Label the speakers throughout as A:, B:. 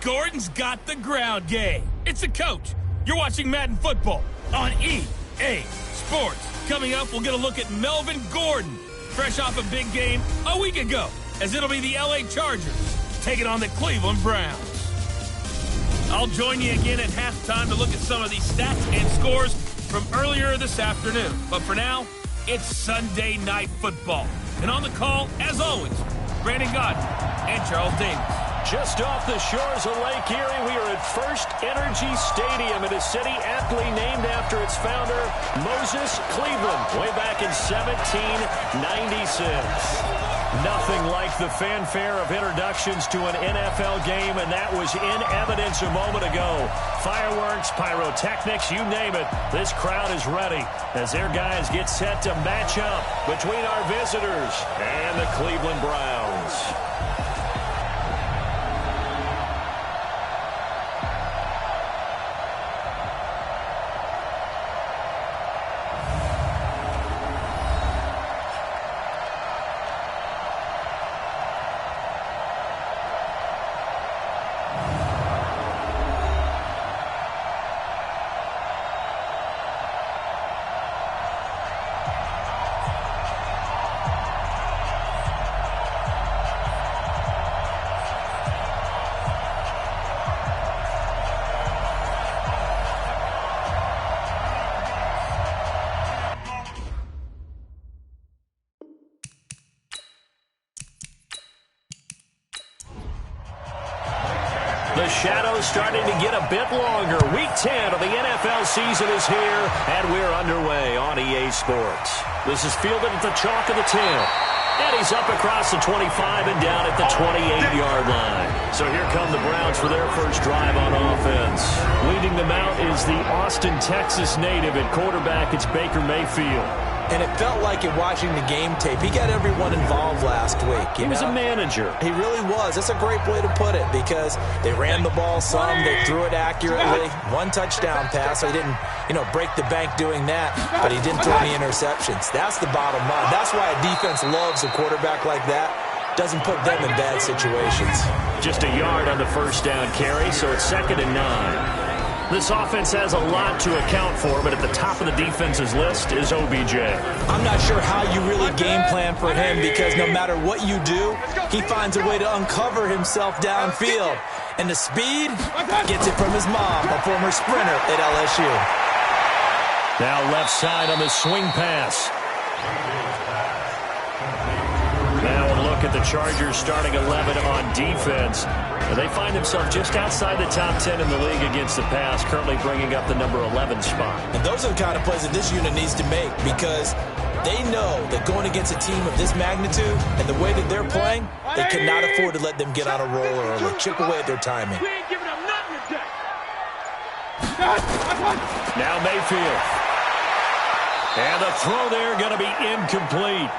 A: Gordon's got the ground game. It's a coach. You're watching Madden Football on EA Sports. Coming up, we'll get a look at Melvin Gordon, fresh off a big game a week ago, as it'll be the LA Chargers taking on the Cleveland Browns. I'll join you again at halftime to look at some of these stats and scores from earlier this afternoon. But for now, it's Sunday Night Football. And on the call, as always, Brandon Godden and Charles Davis.
B: Just off the shores of Lake Erie, we are at First Energy Stadium in a city aptly named after its founder, Moses Cleveland, way back in 1796. Nothing like the fanfare of introductions to an NFL game, and that was in evidence a moment ago. Fireworks, pyrotechnics, you name it. This crowd is ready as their guys get set to match up between our visitors and the Cleveland Browns. The shadow's starting to get a bit longer. Week 10 of the NFL season is here, and we're underway on EA Sports. This is fielded at the chalk of the 10. And he's up across the 25 and down at the 28-yard line. So here come the Browns for their first drive on offense. Leading them out is the Austin, Texas native at quarterback. It's Baker Mayfield.
C: And it felt like it watching the game tape. He got everyone involved last week.
B: He was a manager.
C: He really was. That's a great way to put it because they ran the ball some. They threw it accurately. One touchdown pass. So he didn't, break the bank doing that, but he didn't throw any interceptions. That's the bottom line. That's why a defense loves a quarterback like that. Doesn't put them in bad situations.
B: Just a yard on the first down carry, so it's 2nd and 9. This offense has a lot to account for, but at the top of the defense's list is OBJ.
C: I'm not sure how you really game plan for him because no matter what you do, he finds a way to uncover himself downfield. And the speed gets it from his mom, a former sprinter at LSU.
B: Now left side on the swing pass. Now a look at the Chargers starting 11 on defense. They find themselves just outside the top 10 in the league against the pass, currently bringing up the number 11 spot.
C: And those are the kind of plays that this unit needs to make because they know that going against a team of this magnitude and the way that they're playing, they cannot afford to let them get on a roll early, chip away at their timing.
B: Now Mayfield. And the throw there going to be incomplete.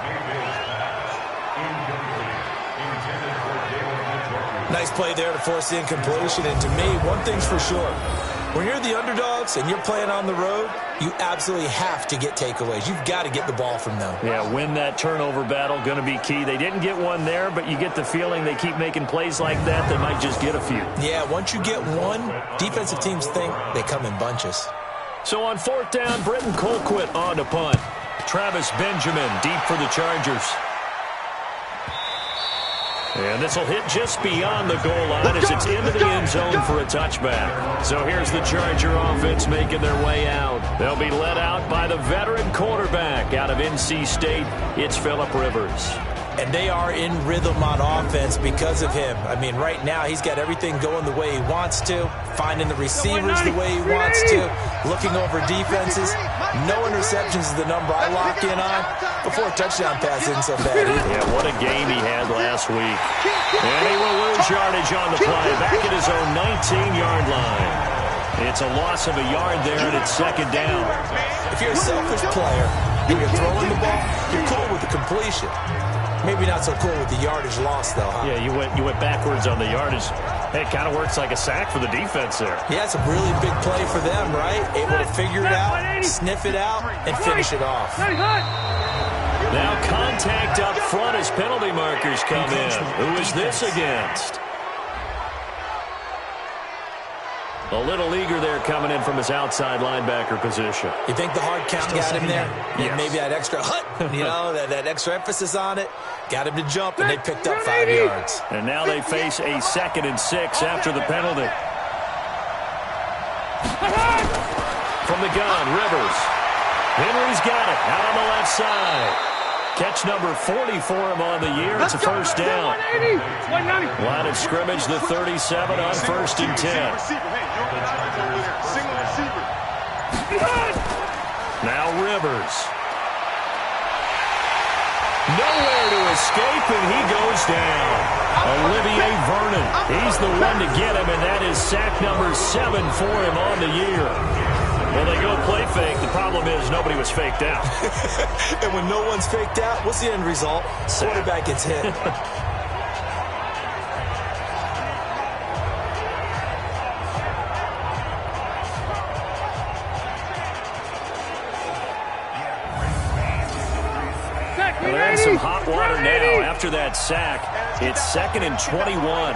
C: Nice play there to force the incompletion. And to me, one thing's for sure. When you're the underdogs and you're playing on the road, you absolutely have to get takeaways. You've got to get the ball from them.
B: Yeah, win that turnover battle, going to be key. They didn't get one there, but you get the feeling they keep making plays like that, they might just get a few.
C: Yeah, once you get one, defensive teams think they come in bunches.
B: So on 4th down, Britton Colquitt on to punt. Travis Benjamin deep for the Chargers. And this will hit just beyond the goal line as it's into the end zone for a touchback. So here's the Charger offense making their way out. They'll be led out by the veteran quarterback out of NC State. It's Phillip Rivers.
C: And they are in rhythm on offense because of him. I mean, right now he's got everything going the way he wants to, finding the receivers the way he wants to, looking over defenses. No interceptions is the number I lock in on. Before a touchdown pass isn't so bad either.
B: Yeah, what a game he had last week. And he will lose yardage on the play, back at his own 19-yard line. It's a loss of a yard there, and it's 2nd down.
C: If you're a selfish player and you're throwing the ball, you're cool with the completion. Maybe not so cool with the yardage loss, though, huh?
B: Yeah, you went backwards on the yardage. Hey, it kind of works like a sack for the defense there.
C: Yeah, it's a really big play for them, right? Able to figure it out, sniff it out, and finish it off.
B: Now contact up front as penalty markers come in. Who is this against? A little eager there coming in from his outside linebacker position.
C: You think the hard count got him there?
B: Yes.
C: And maybe that extra that extra emphasis on it got him to jump, and they picked up 5 yards.
B: And now they face a 2nd and 6 after the penalty. From the gun, Rivers. Henry's got it out on the left side. Catch number 40 for him on the year. It's a first down. Line of scrimmage, the 37 on 1st and 10. Now Rivers. Nowhere to escape, and he goes down. Olivier Vernon. He's the one to get him, and that is sack number 7 for him on the year. Well, they go play fake. The problem is nobody was faked out.
C: And when no one's faked out, what's the end result? Quarterback gets hit.
B: Well, they're in some hot water now after that sack. It's 2nd and 21.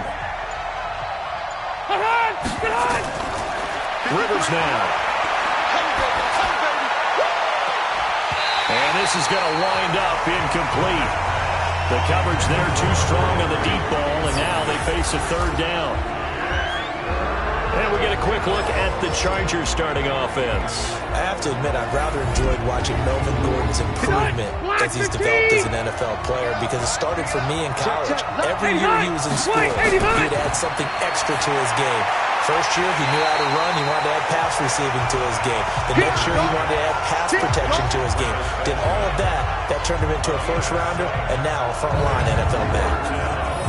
B: Rivers now. And this is going to wind up incomplete. The coverage there too strong on the deep ball, and now they face a 3rd down. And we get a quick look at the Chargers starting offense.
C: I have to admit, I've rather enjoyed watching Melvin Gordon's improvement as he's developed as an NFL player, because it started for me in college. Every year he was in school, he would add something extra to his game. First year, he knew how to run. He wanted to add pass receiving to his game. The next year, he wanted to add pass protection to his game. Did all of that. That turned him into a first-rounder, and now a front-line NFL back.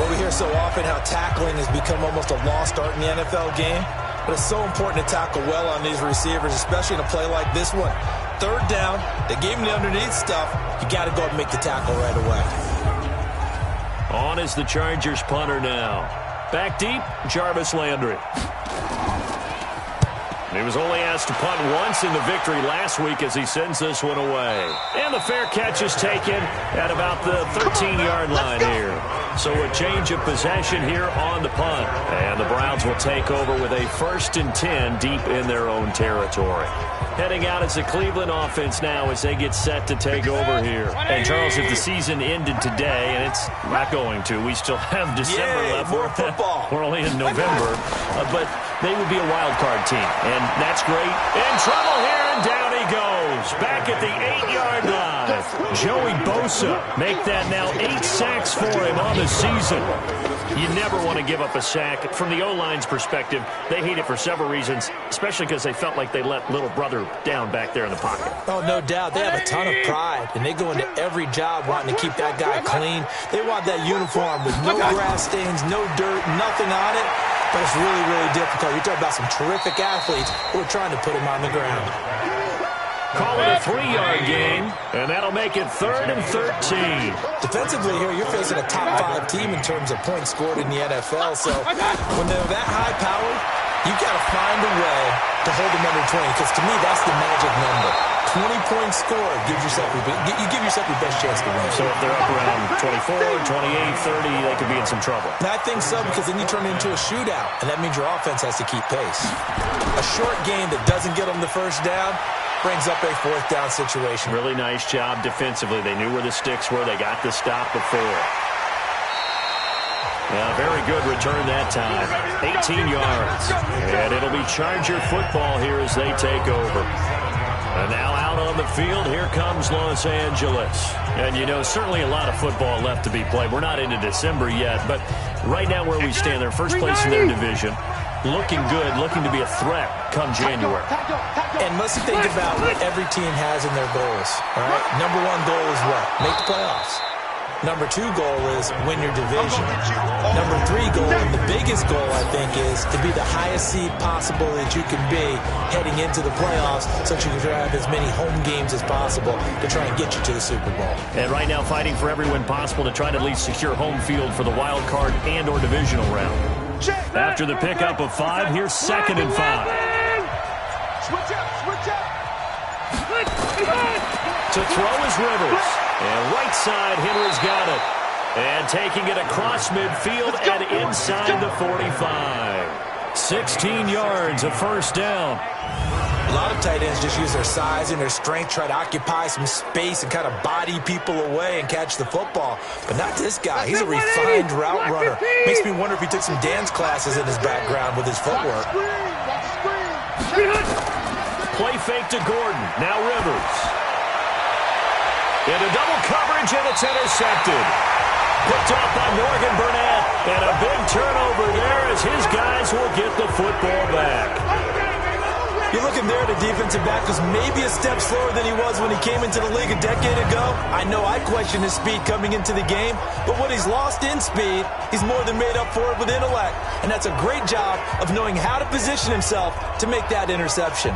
C: Well, we hear so often how tackling has become almost a lost art in the NFL game. But it's so important to tackle well on these receivers, especially in a play like this one. 3rd down, they gave him the underneath stuff. You got to go and make the tackle right away.
B: On is the Chargers punter now. Back deep, Jarvis Landry. He was only asked to punt once in the victory last week as he sends this one away. And the fair catch is taken at about the 13-yard line here. So a change of possession here on the punt. And the Browns will take over with a 1st and 10 deep in their own territory. Heading out as the Cleveland offense now as they get set to take over here. And Charles, if the season ended today, and it's not going to, we still have December left.
C: More football.
B: We're only in November, but they would be a wild card team, and that's great. In trouble here, and down he goes. Back at the 8-yard line. Joey Bosa make that now 8 sacks for him on the season. You never want to give up a sack. From the O-line's perspective, they hate it for several reasons, especially because they felt like they let little brother down back there in the pocket.
C: Oh, no doubt. They have a ton of pride, and they go into every job wanting to keep that guy clean. They want that uniform with no grass stains, no dirt, nothing on it. But it's really, really difficult. You're talking about some terrific athletes who are trying to put him on the ground.
B: Call it a 3-yard gain, and that'll make it 3rd and 13.
C: Defensively here, you're facing a top 5 team in terms of points scored in the NFL. So when they're that high-powered, you got to find a way to hold them under 20, because to me, that's the magic number. 20 points scored, you give yourself your best chance to win.
B: So if they're up around 24, 28, 30, they could be in some trouble.
C: And I think so, because then you turn it into a shootout, and that means your offense has to keep pace. A short game that doesn't get them the first down brings up a 4th down situation.
B: Really nice job defensively. They knew where the sticks were. They got the stop before. Yeah, very good return that time. 18 yards. And it'll be Charger football here as they take over. And now out on the field, here comes Los Angeles. And, you know, certainly a lot of football left to be played. We're not into December yet, but right now where we stand, they're first place in their division. Looking good, looking to be a threat come January.
C: And let's think about what every team has in their goals. All right? Number 1 goal is what? Make the playoffs. Number 2 goal is win your division. Number 3 goal, and the biggest goal, I think, is to be the highest seed possible that you can be heading into the playoffs, so that you can have as many home games as possible to try and get you to the Super Bowl.
B: And right now fighting for every win possible to try to at least secure home field for the wild card and or divisional round. After the pickup of 5, here's 2nd and 5.
D: Switch up.
B: To throw is Rivers. And right side, Henry's got it. And taking it across midfield and inside the 45. 16 yards, a first down.
C: A lot of tight ends just use their size and their strength, try to occupy some space and kind of body people away and catch the football. But not this guy. He's a refined route runner. Makes me wonder if he took some dance classes in his background with his footwork.
B: Play fake to Gordon. Now Rivers. Into double coverage, and it's intercepted. Picked up by Morgan Burnett. And a big turnover there as his guys will get the football back.
C: You're looking there, the defensive back was maybe a step slower than he was when he came into the league a decade ago. I know I questioned his speed coming into the game, but what he's lost in speed, he's more than made up for it with intellect. And that's a great job of knowing how to position himself to make that interception.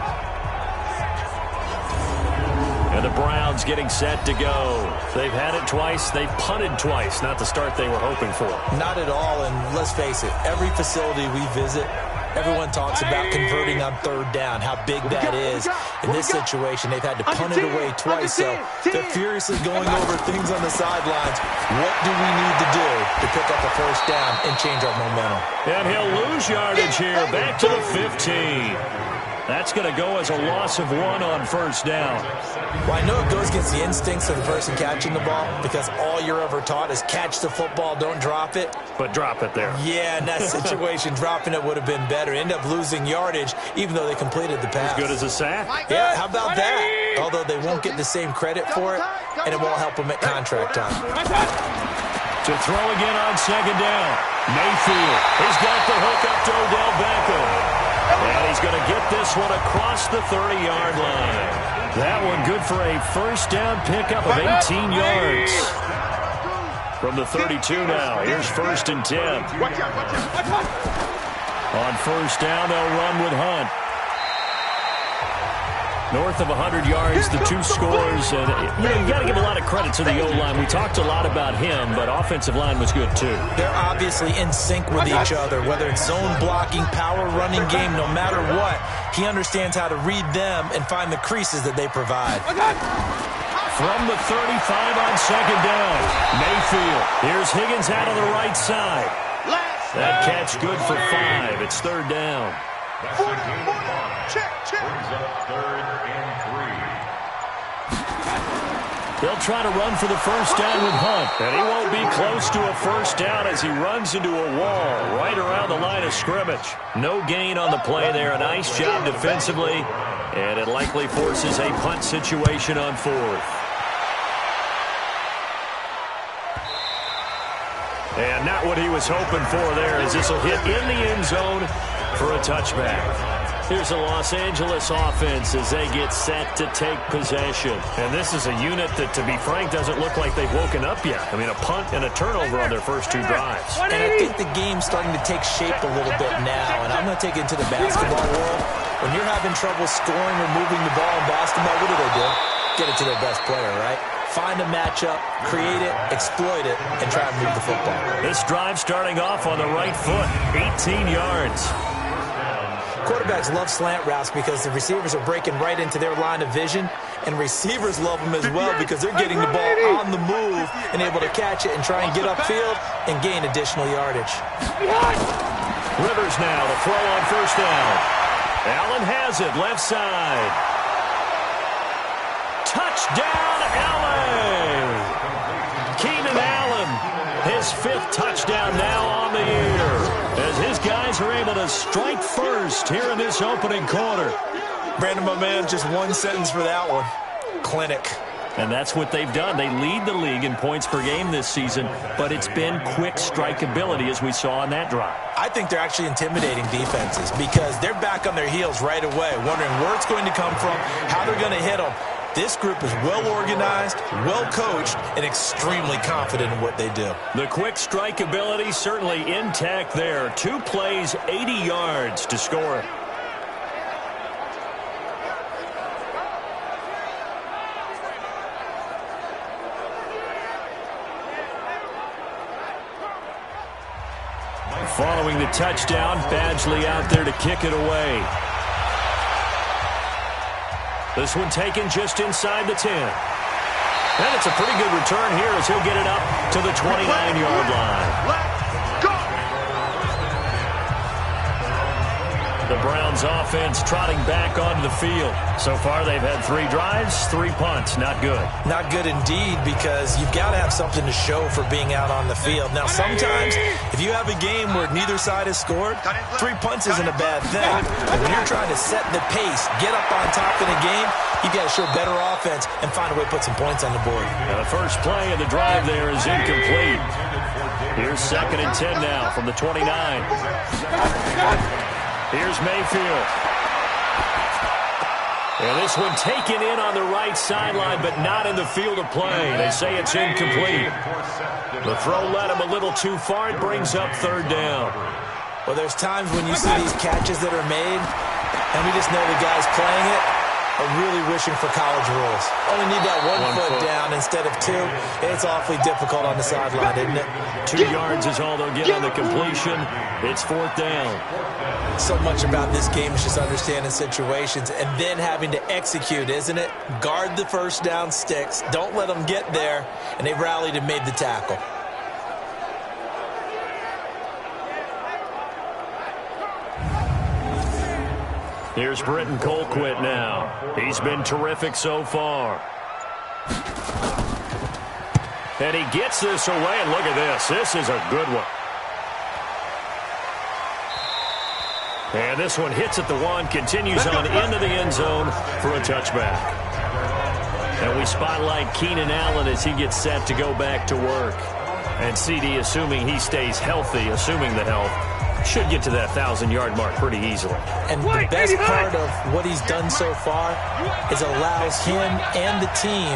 B: And the Browns getting set to go. They've had it twice. They've punted twice. Not the start they were hoping for.
C: Not at all, and let's face it, every facility we visit, everyone talks about converting on third down, how big that is. In this situation, they've had to punt it away twice, so they're furiously going over things on the sidelines. What do we need to do to pick up a first down and change our momentum?
B: And he'll lose yardage here, back to the 15. That's going to go as a loss of 1 on first down.
C: Well, I know it goes against the instincts of the person catching the ball because all you're ever taught is catch the football, don't drop it.
B: But drop it there.
C: Yeah, in that situation, dropping it would have been better. End up losing yardage, even though they completed the pass.
B: As good as a sack.
C: Yeah, how about that? Although they won't get the same credit for it, and it won't help them at contract time.
B: To throw again on second down. Mayfield. He's got the hook up to Odell Beckham. And he's going to get this one across the 30-yard line. That one good for a first down pickup of 18 yards. From the 32 now, here's 1st and 10. On first down, they'll run with Hunt. North of 100 yards, the two scores. And you got to give a lot of credit to the O-line. We talked a lot about him, but offensive line was good too.
C: They're obviously in sync with each other, whether it's zone blocking, power running game, no matter what. He understands how to read them and find the creases that they provide.
B: From the 35 on second down, Mayfield. Here's Higgins out on the right side. That catch good for 5. It's third down.
D: Check.
B: They'll try to run for the first down with Hunt. And he won't be close to a first down as he runs into a wall right around the line of scrimmage. No gain on the play there. A nice job defensively. And it likely forces a punt situation on 4th. And not what he was hoping for there, as this will hit in the end zone for a touchback. Here's the Los Angeles offense as they get set to take possession. And this is a unit that, to be frank, doesn't look like they've woken up yet. I mean, a punt and a turnover on their first 2 drives.
C: And I think the game's starting to take shape a little bit now. And I'm going to take it into the basketball world. When you're having trouble scoring or moving the ball in basketball, what do? Get it to their best player, right? Find a matchup, create it, exploit it, and try and move the football.
B: This drive starting off on the right foot, 18 yards.
C: Quarterbacks love slant routes because the receivers are breaking right into their line of vision, and receivers love them as well because they're getting the ball on the move and able to catch it and try and get upfield and gain additional yardage.
B: Rivers now to throw on first down. Allen has it, left side. Touchdown, Allen! Keenan Allen, his 5th touchdown now on the year, as his guys are able to strike first here in this opening quarter.
C: Brandon, my man, just one sentence for that one. Clinic.
B: And that's what they've done. They lead the league in points per game this season, but it's been quick strikeability as we saw on that drive.
C: I think they're actually intimidating defenses because they're back on their heels right away, wondering where it's going to come from, how they're going to hit them. This group is well-organized, well-coached, and extremely confident in what they do.
B: The quick strike ability certainly intact there. 2 plays, 80 yards to score it. Following the touchdown, Badgley out there to kick it away. This one taken just inside the 10. And it's a pretty good return here as he'll get it up to the 29-yard line.
D: Let's go!
B: The Browns offense trotting back onto the field. So far, they've had 3 drives, 3 punts. Not good.
C: Not good indeed, because you've got to have something to show for being out on the field. Now, sometimes, if you have a game where neither side has scored, 3 punts isn't a bad thing. But when you're trying to set the pace, get up on top in a game, you've got to show better offense and find a way to put some points on the board.
B: Now, the first play of the drive there is incomplete. Here's 2nd and 10 now from the 29. Here's Mayfield. And this one taken in on the right sideline, but not in the field of play. They say it's incomplete. The throw led him a little too far. It brings up 3rd down.
C: Well, there's times when you see these catches that are made, and we just know the guys playing it are really wishing for college rules. Only need that one foot down instead of 2. It's awfully difficult on the sideline, isn't it?
B: 2 yards is all they'll get on the completion. It's 4th down.
C: So much about this game is just understanding situations and then having to execute, isn't it? Guard the first down sticks. Don't let them get there. And they rallied and made the tackle.
B: Here's Britton Colquitt now. He's been terrific so far. And he gets this away, and look at this. This is a good one. And this one hits at the 1, continues on into the end zone for a touchback. And we spotlight Keenan Allen as he gets set to go back to work. And CD, assuming he stays healthy, assuming the health, should get to that 1,000-yard mark pretty easily.
C: And the best part of what he's done so far is allows him and the team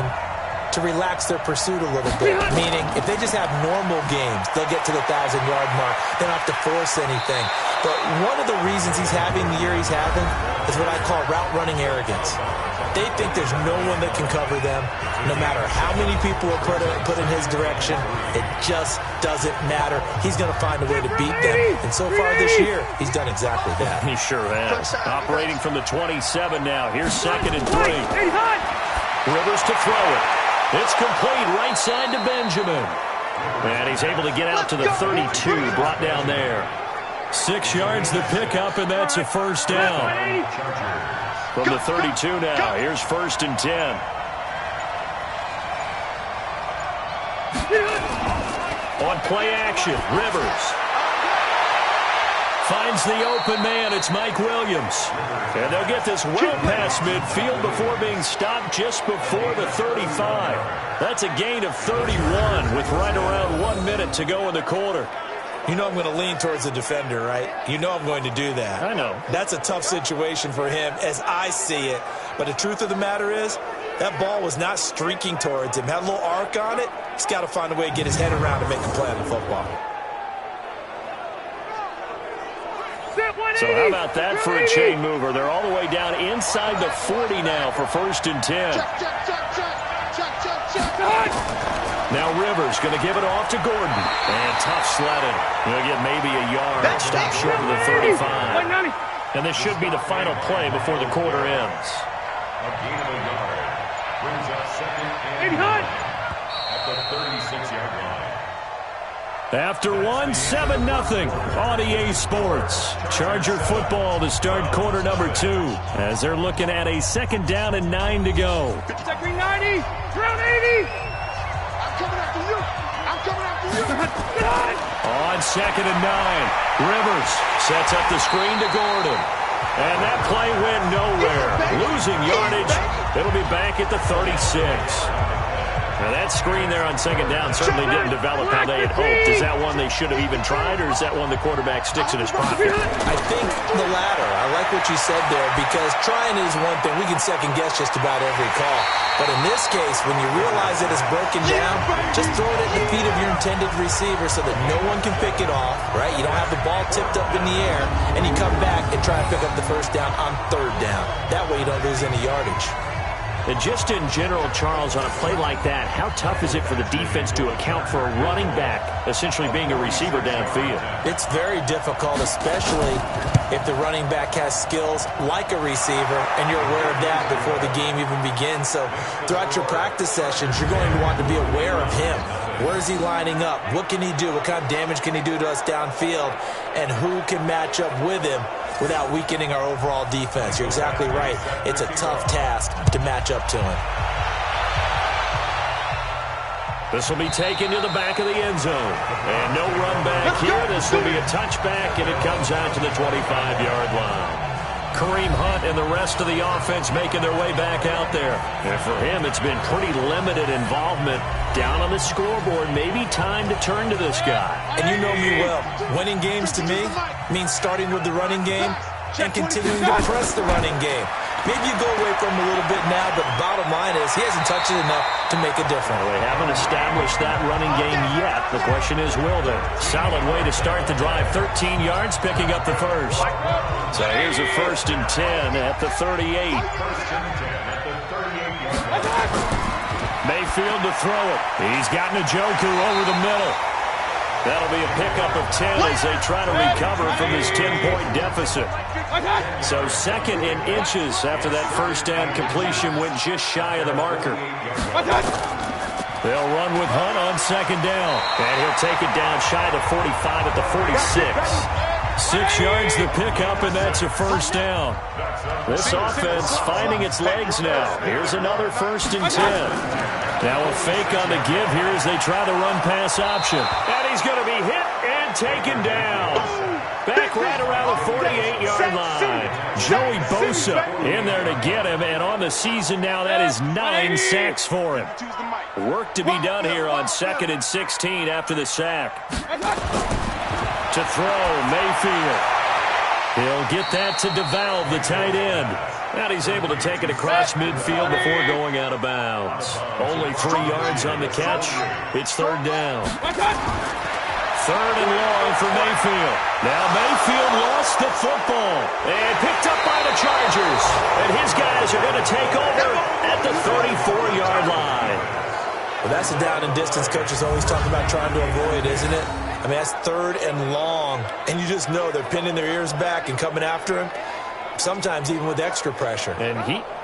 C: to relax their pursuit a little bit. Meaning, if they just have normal games, they'll get to the 1,000-yard mark. They don't have to force anything. But one of the reasons he's having the year he's having is what I call route-running arrogance. They think there's no one that can cover them. No matter how many people are put in his direction, it just doesn't matter. He's going to find a way to beat them. And so far this year, he's done exactly that.
B: He sure has. Operating from the 27 now. Here's 2nd and 3. Rivers to throw it. It's complete right side to Benjamin. And he's able to get out to the 32, brought down there. 6 yards the pickup, and that's a 1st down. From the 32 now, here's 1st and 10. On play action, Rivers finds the open man. It's Mike Williams. And they'll get this well past midfield before being stopped just before the 35. That's a gain of 31 with right around 1 minute to go in the quarter.
C: You know I'm going to lean towards the defender, right? You know I'm going to do that.
B: I know.
C: That's a tough situation for him as I see it. But the truth of the matter is, that ball was not streaking towards him. Had a little arc on it. He's got to find a way to get his head around and make a play on the football.
B: So how about that for a chain mover? They're all the way down inside the 40 now for 1st and 10. Now Rivers going to give it off to Gordon. And tough sledding. He'll get maybe a yard. Stop short of the 35. And this should be the final play before the quarter ends.
D: A gain of a yard. Brings up 2nd and 9 at the 36-yard line.
B: After 7-0 on EA Sports. Charger football to start quarter number 2 as they're looking at a 2nd down and 9 to go.
D: Green 90, ground 80. I'm coming after you. I'm coming after you.
B: On 2nd and 9, Rivers sets up the screen to Gordon. And that play went nowhere. Losing yardage. It'll be back at the 36. Now that screen there on 2nd down certainly didn't develop how they had hoped. Is that one they should have even tried, or is that one the quarterback sticks in his pocket?
C: I think the latter. I like what you said there, because trying is one thing. We can second guess just about every call. But in this case, when you realize that it's broken down, just throw it at the feet of your intended receiver so that no one can pick it off, right? You don't have the ball tipped up in the air, and you come back and try and pick up the 1st down on 3rd down. That way you don't lose any yardage.
B: And just in general, Charles, on a play like that, how tough is it for the defense to account for a running back essentially being a receiver downfield?
C: It's very difficult, especially if the running back has skills like a receiver, and you're aware of that before the game even begins. So throughout your practice sessions, you're going to want to be aware of him. Where is he lining up? What can he do? What kind of damage can he do to us downfield? And who can match up with him? without weakening our overall defense. You're exactly right. It's a tough task to match up to him.
B: This will be taken to the back of the end zone. And no run back here. This will be a touchback, and it comes out to the 25-yard line. Kareem Hunt and the rest of the offense making their way back out there. And for him, it's been pretty limited involvement down on the scoreboard. Maybe time to turn to this guy.
C: And you know me well. Winning games to me means starting with the running game and continuing to press the running game. Maybe you go away from him a little bit now, but the bottom line is he hasn't touched it enough to make a difference.
B: Well, they haven't established that running game yet. The question is, will they? Solid way to start the drive. 13 yards, picking up the first. So here's a 1st and 10 at the 38. Mayfield to throw it. He's got Njoku over the middle. That'll be a pickup of 10 as they try to recover from this 10-point deficit. So 2nd and inches after that first down completion went just shy of the marker. They'll run with Hunt on 2nd down. And he'll take it down shy of the 45 at the 46. 6 yards the pickup, and that's a 1st down. This offense finding its legs now. Here's another 1st and 10. Now a fake on the give here as they try the run-pass option. And he's going to be hit and taken down. Back right around the 48-yard line. Joey Bosa in there to get him, and on the season now, that is 9 sacks for him. Work to be done here on 2nd and 16 after the sack. To throw, Mayfield. He'll get that to DeValve, the tight end. And he's able to take it across midfield before going out of bounds. Only 3 yards on the catch. It's 3rd down. 3rd and long for Mayfield. Now Mayfield lost the football and picked up by the Chargers. And his guys are going to take over at the 34-yard line.
C: Well, that's a down and distance coaches always talk about trying to avoid, isn't it? I mean, that's 3rd and long. And you just know they're pinning their ears back and coming after him. Sometimes even with extra pressure.
B: And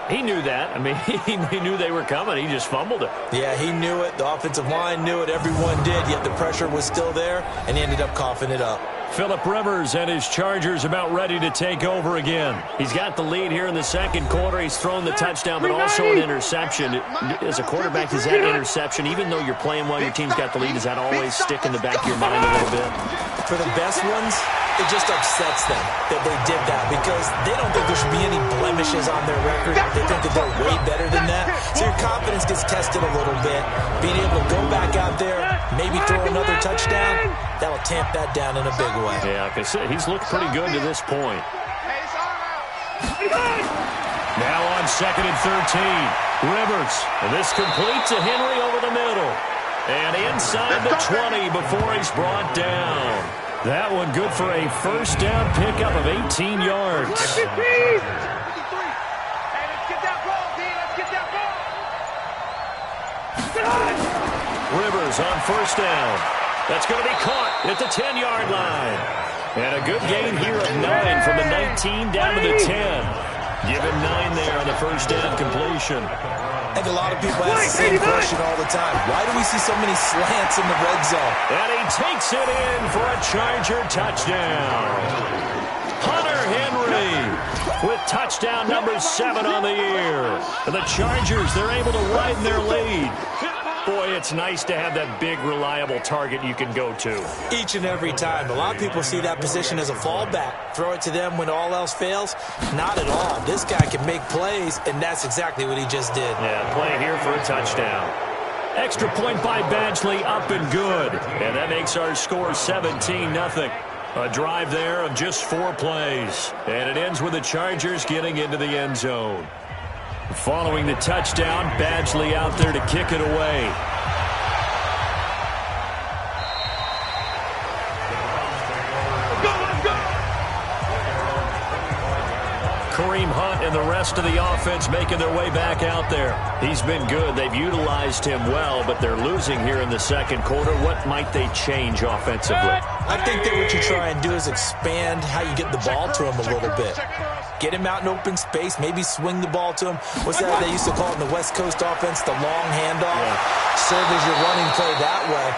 B: he knew that. I mean, he knew they were coming. He just fumbled it.
C: Yeah, he knew it. The offensive line knew it. Everyone did, yet the pressure was still there, and he ended up coughing it up.
B: Phillip Rivers and his Chargers about ready to take over again. He's got the lead here in the 2nd quarter. He's thrown the touchdown, but also an interception. As a quarterback, does that interception, even though you're playing well, your team's got the lead, does that always stick in the back of your mind a little bit?
C: For the best ones, it just upsets them that they did that because they don't think there should be any blemishes on their record. They think that they're way better than that. So your confidence gets tested a little bit. Being able to go back out there, maybe throw another touchdown, that'll tamp that down in a big way.
B: Yeah, like I said, he's looked pretty good to this point. Now on 2nd and 13, Rivers. And this complete to Henry over the middle. And inside the 20 before he's brought down. That one good for a 1st down pickup of 18 yards. Rivers on 1st down. That's going to be caught at the 10-yard line. And a good gain here of 9 from the 19 down to the 10. Given 9 there on the 1st down completion.
C: I think a lot of people ask the same question all the time. Why do we see so many slants in the red zone?
B: And he takes it in for a Charger touchdown. Hunter Henry with touchdown number 7 on the year. And the Chargers, they're able to widen their lead. Boy, it's nice to have that big, reliable target you can go to.
C: Each and every time. A lot of people see that position as a fallback. Throw it to them when all else fails. Not at all. This guy can make plays, and that's exactly what he just did.
B: Yeah, play here for a touchdown. Extra point by Badgley, up and good. And that makes our score 17-0. A drive there of just 4 plays. And it ends with the Chargers getting into the end zone. Following the touchdown, Badgley out there to kick it away. Kareem Hunt and the rest of the offense making their way back out there. He's been good. They've utilized him well, but they're losing here in the 2nd quarter. What might they change offensively?
C: I think that what you try and do is expand how you get the ball to him a little bit. Get him out in open space, maybe swing the ball to him. What's that they used to call it in the West Coast offense, the long handoff? Yeah. Serve as your running play that way.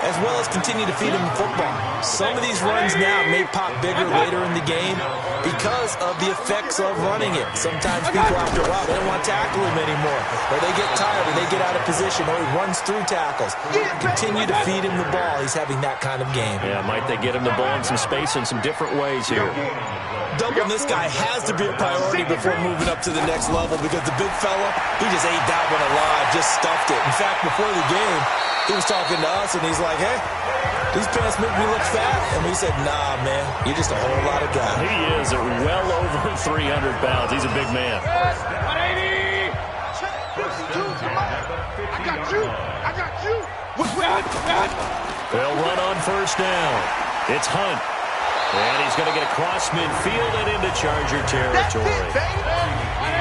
C: as well as continue to feed him the football. Some of these runs now may pop bigger later in the game because of the effects of running it. Sometimes people, after a while, they don't want to tackle him anymore, or they get tired, or they get out of position, or he runs through tackles. Continue to feed him the ball. He's having that kind of game.
B: Yeah, might they get him the ball in some space in some different ways here.
E: Doubling this guy has to be a priority before moving up to the next level, because the big fella, he just ate that one alive, just stuffed it. In fact, before the game, he was talking to us, and he's like, hey, these pants make me look fat. And we said, nah, man, you're just a whole lot of guy.
B: He is well over 300 pounds. He's a big man.
F: 180! I got you! I got you!
B: They'll run on first down. It's Hunt. And he's going to get across midfield and into Charger territory.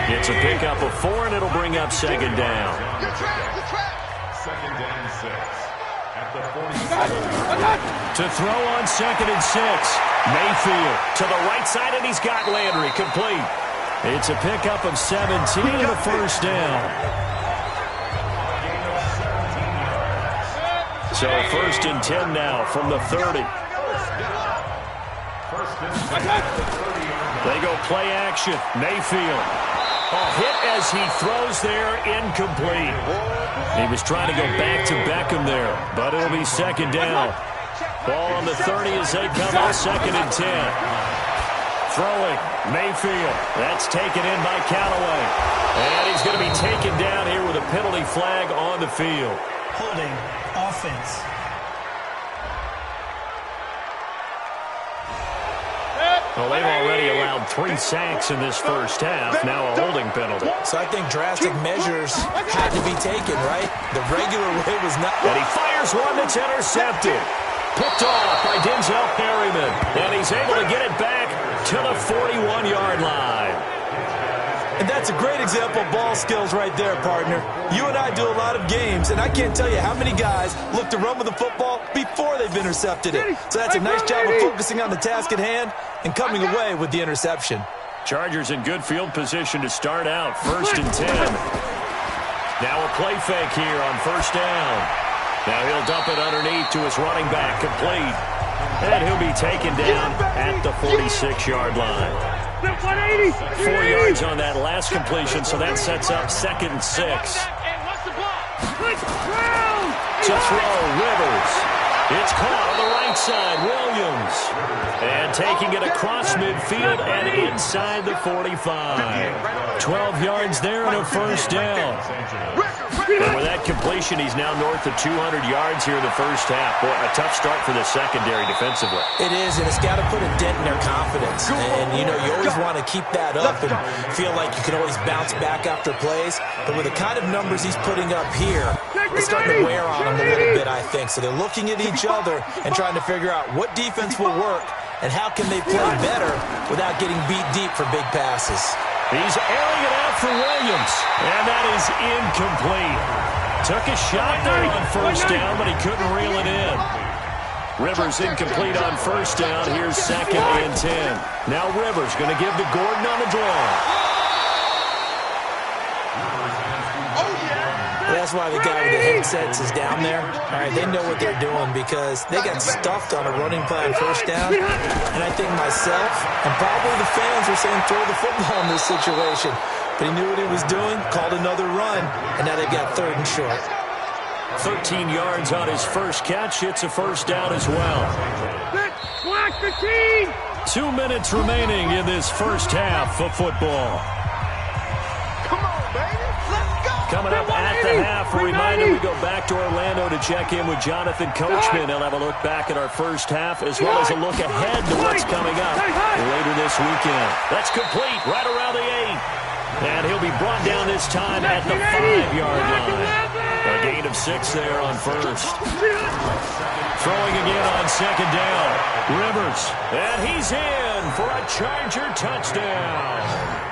B: It's a pickup of 4, and it'll bring up second down.
D: Second down 6 at the 47.
B: To throw on 2nd and 6. Mayfield to the right side, and he's got Landry complete. It's a pickup of 17 and a first down. So 1st and 10 now from the 30. They go play action. Mayfield. A hit as he throws there, incomplete. He was trying to go back to Beckham there, but it'll be second down. Ball on the 30 as they come on 2nd and 10. Throwing, Mayfield. That's taken in by Callaway. And he's going to be taken down here with a penalty flag on the field.
G: Holding offense.
B: Well, they've already allowed 3 sacks in this first half. Now a holding penalty.
C: So I think drastic measures had to be taken, right? The regular way was not.
B: And he fires one that's intercepted. Picked off by Denzel Perryman. And he's able to get it back to the 41-yard line.
C: And that's a great example of ball skills right there, partner. You and I do a lot of games, and I can't tell you how many guys look to run with the football before they've intercepted it. So that's a nice job of focusing on the task at hand and coming away with the interception.
B: Chargers in good field position to start out. 1st and 10. Now a play fake here on first down. Now he'll dump it underneath to his running back, complete. And he'll be taken down at the 46-yard line. 4 yards on that last completion, so that sets up 2nd and 6. To throw, Rivers. It's caught on the right side, Williams. And taking it across midfield and inside the 45. 12 yards there and a first down. And with that completion, he's now north of 200 yards here in the first half. Boy, a tough start for the secondary defensively.
C: It is, and it's got to put a dent in their confidence. And, you know, you always want to keep that up and feel like you can always bounce back after plays. But with the kind of numbers he's putting up here, it's starting to wear on them a little bit, I think. So they're looking at each other and trying to figure out what defense will work and how can they play better without getting beat deep for big passes.
B: He's airing it out for Williams, and that is incomplete. Took a shot there on first down, but he couldn't reel it in. Rivers incomplete on first down. Here's 2nd and 10. Now Rivers going to give to Gordon on the draw.
C: That's why the guy with the headsets is down there. All right, they know what they're doing because they got stuffed on a running play on first down. And I think myself and probably the fans were saying throw the football in this situation. But he knew what he was doing, called another run, and now they've got 3rd and short.
B: 13 yards on his first catch. It's a first down as well. 2 minutes remaining in this first half of football. Coming up at the half, a reminder we go back to Orlando to check in with Jonathan Coachman. He'll have a look back at our first half as well as a look ahead to what's coming up later this weekend. That's complete right around the 8. And he'll be brought down this time at the 5-yard line. A gain of 6 there on first. Throwing again on second down. Rivers. And he's in for a Charger touchdown.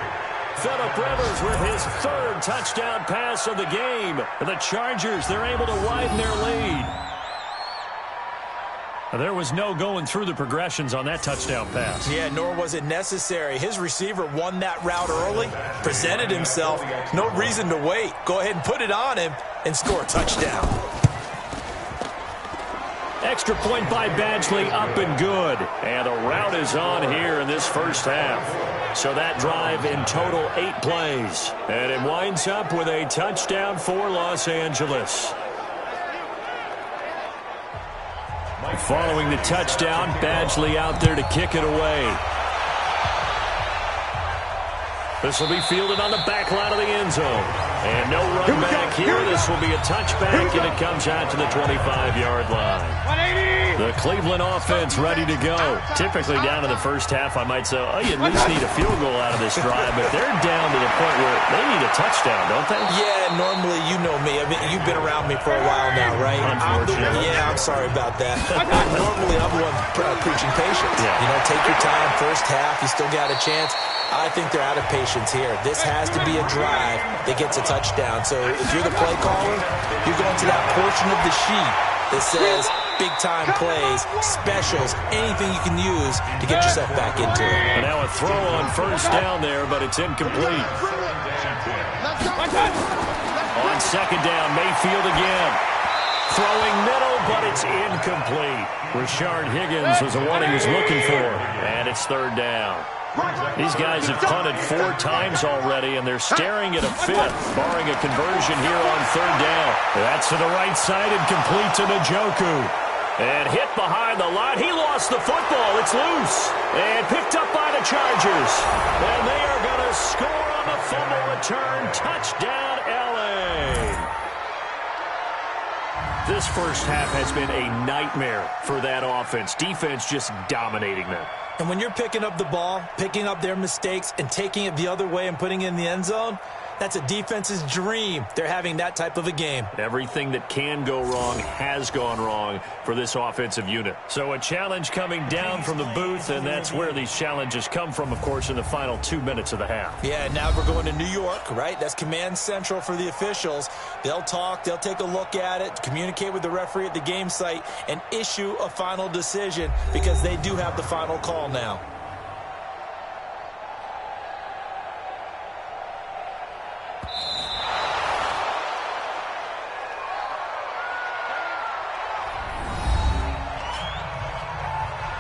B: Phillip Rivers with his 3rd touchdown pass of the game. And the Chargers, they're able to widen their lead. There was no going through the progressions on that touchdown pass.
C: Yeah, nor was it necessary. His receiver won that route early, presented himself. No reason to wait. Go ahead and put it on him and score a touchdown.
B: Extra point by Badgley, up and good. And the route is on here in this first half. So that drive in total 8 plays. And it winds up with a touchdown for Los Angeles. Following the touchdown, Badgley out there to kick it away. This will be fielded on the back line of the end zone. And no run back here. This will be a touchback, and it comes out to the 25-yard line.
F: 180.
B: The Cleveland offense ready to go. Typically down to the first half, I might say, oh, you at least need a field goal out of this drive. But they're down to the point where they need a touchdown, don't they?
C: Yeah, normally, you know me. I mean, you've been around me for a while now, right?
B: Unfortunately.
C: I'm sorry about that. Normally, I'm the one preaching patience.
B: Yeah.
C: You know, take your time. First half, you still got a chance. I think they're out of patience here. This has to be a drive that gets a touchdown. So if you're the play caller, you're going to that portion of the sheet that says big-time plays, specials, anything you can use to get yourself back into it.
B: And now a throw on first down there, but it's incomplete. On second down, Mayfield again. Throwing middle, but it's incomplete. Rashard Higgins was the one he was looking for, and it's third down. These guys have punted 4 times already, and they're staring at a 5th, barring a conversion here on third down. That's to the right side and complete to Njoku. And hit behind the line. He lost the football. It's loose. And picked up by the Chargers. And they are going to score on the fumble return. Touchdown, L.A. This first half has been a nightmare for that offense. Defense just dominating them.
C: And when you're picking up the ball, picking up their mistakes, and taking it the other way and putting it in the end zone, that's a defense's dream. They're having that type of a game.
B: Everything that can go wrong has gone wrong for this offensive unit. So a challenge coming down from the booth, and that's where these challenges come from, of course, in the final 2 minutes of the half.
C: Yeah, now we're going to New York, right? That's command central for the officials. They'll talk, they'll take a look at it, communicate with the referee at the game site, and issue a final decision because they do have the final call now.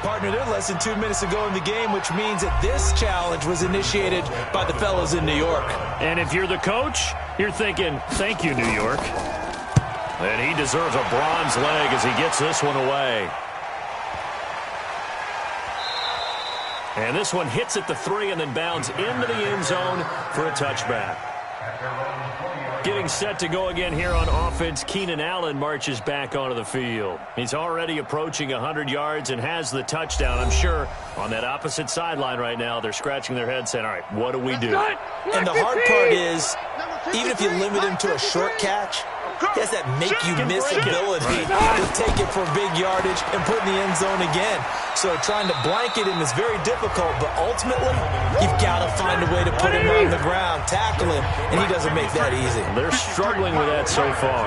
C: Partner, they're less than 2 minutes to go in the game, which means that this challenge was initiated by the fellas in New York.
B: And if you're the coach, you're thinking, thank you, New York. And he deserves a bronze leg as he gets this one away. And this one hits at the 3 and then bounds into the end zone for a touchback. Getting set to go again here on offense, Keenan Allen marches back onto the field. He's already approaching 100 yards and has the touchdown. I'm sure on that opposite sideline right now, they're scratching their heads saying, all right, what do we do?
C: And the hard part is, even if you limit him to a short catch, he has that make-you-miss ability to take it for big yardage and put in the end zone again. So trying to blanket him is very difficult, but ultimately, you've got to find a way to put him on the ground, tackle him, and he doesn't make that easy.
B: They're struggling with that so far.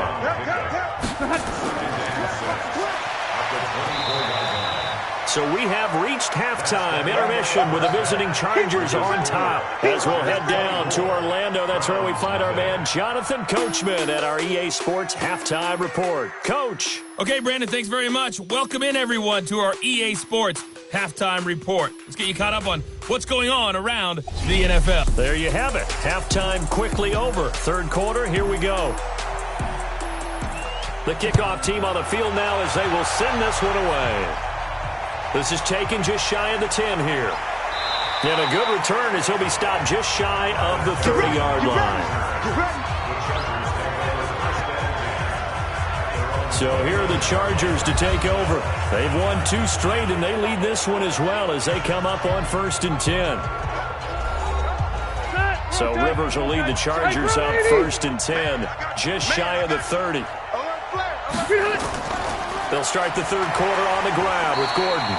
B: So we have reached halftime. Intermission with the visiting Chargers on top. As we'll head down to Orlando, that's where we find our man Jonathan Coachman at our EA Sports Halftime Report. Coach.
A: Okay, Brandon, thanks very much. Welcome in, everyone, to our EA Sports Halftime Report. Let's get you caught up on what's going on around the NFL.
B: There you have it. Halftime quickly over. Third quarter, here we go. The kickoff team on the field now as they will send this one away. This is taken just shy of the 10 here. And a good return as he'll be stopped just shy of the 30-yard line. So here are the Chargers to take over. They've won 2 straight, and they lead this one as well as they come up on 1st and 10. So Rivers will lead the Chargers up 1st and 10, just shy of the 30. They'll start the third quarter on the ground with Gordon.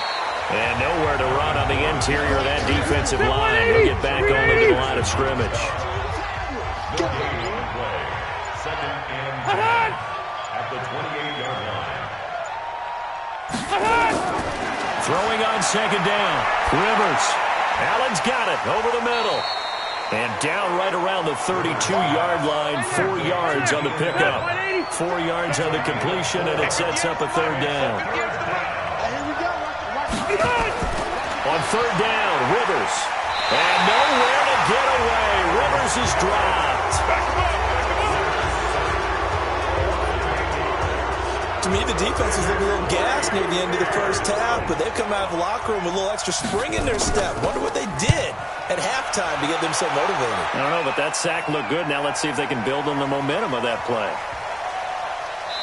B: And nowhere to run on the interior of that defensive line. He'll get back only to the line of scrimmage.
D: Second and 10 at the 28-yard line.
B: Throwing on second down. Rivers. Allen's got it over the middle. And down right around the 32-yard line, 4 yards on the pickup. 4 yards on the completion, and it sets up a third down. On third down, Rivers. And nowhere to get away. Rivers is dropped.
C: To me, the defense was looking a little gassed near the end of the first half, but they've come out of the locker room with a little extra spring in their step. Wonder what they did at halftime to get them so motivated.
B: I don't know, but that sack looked good. Now let's see if they can build on the momentum of that play.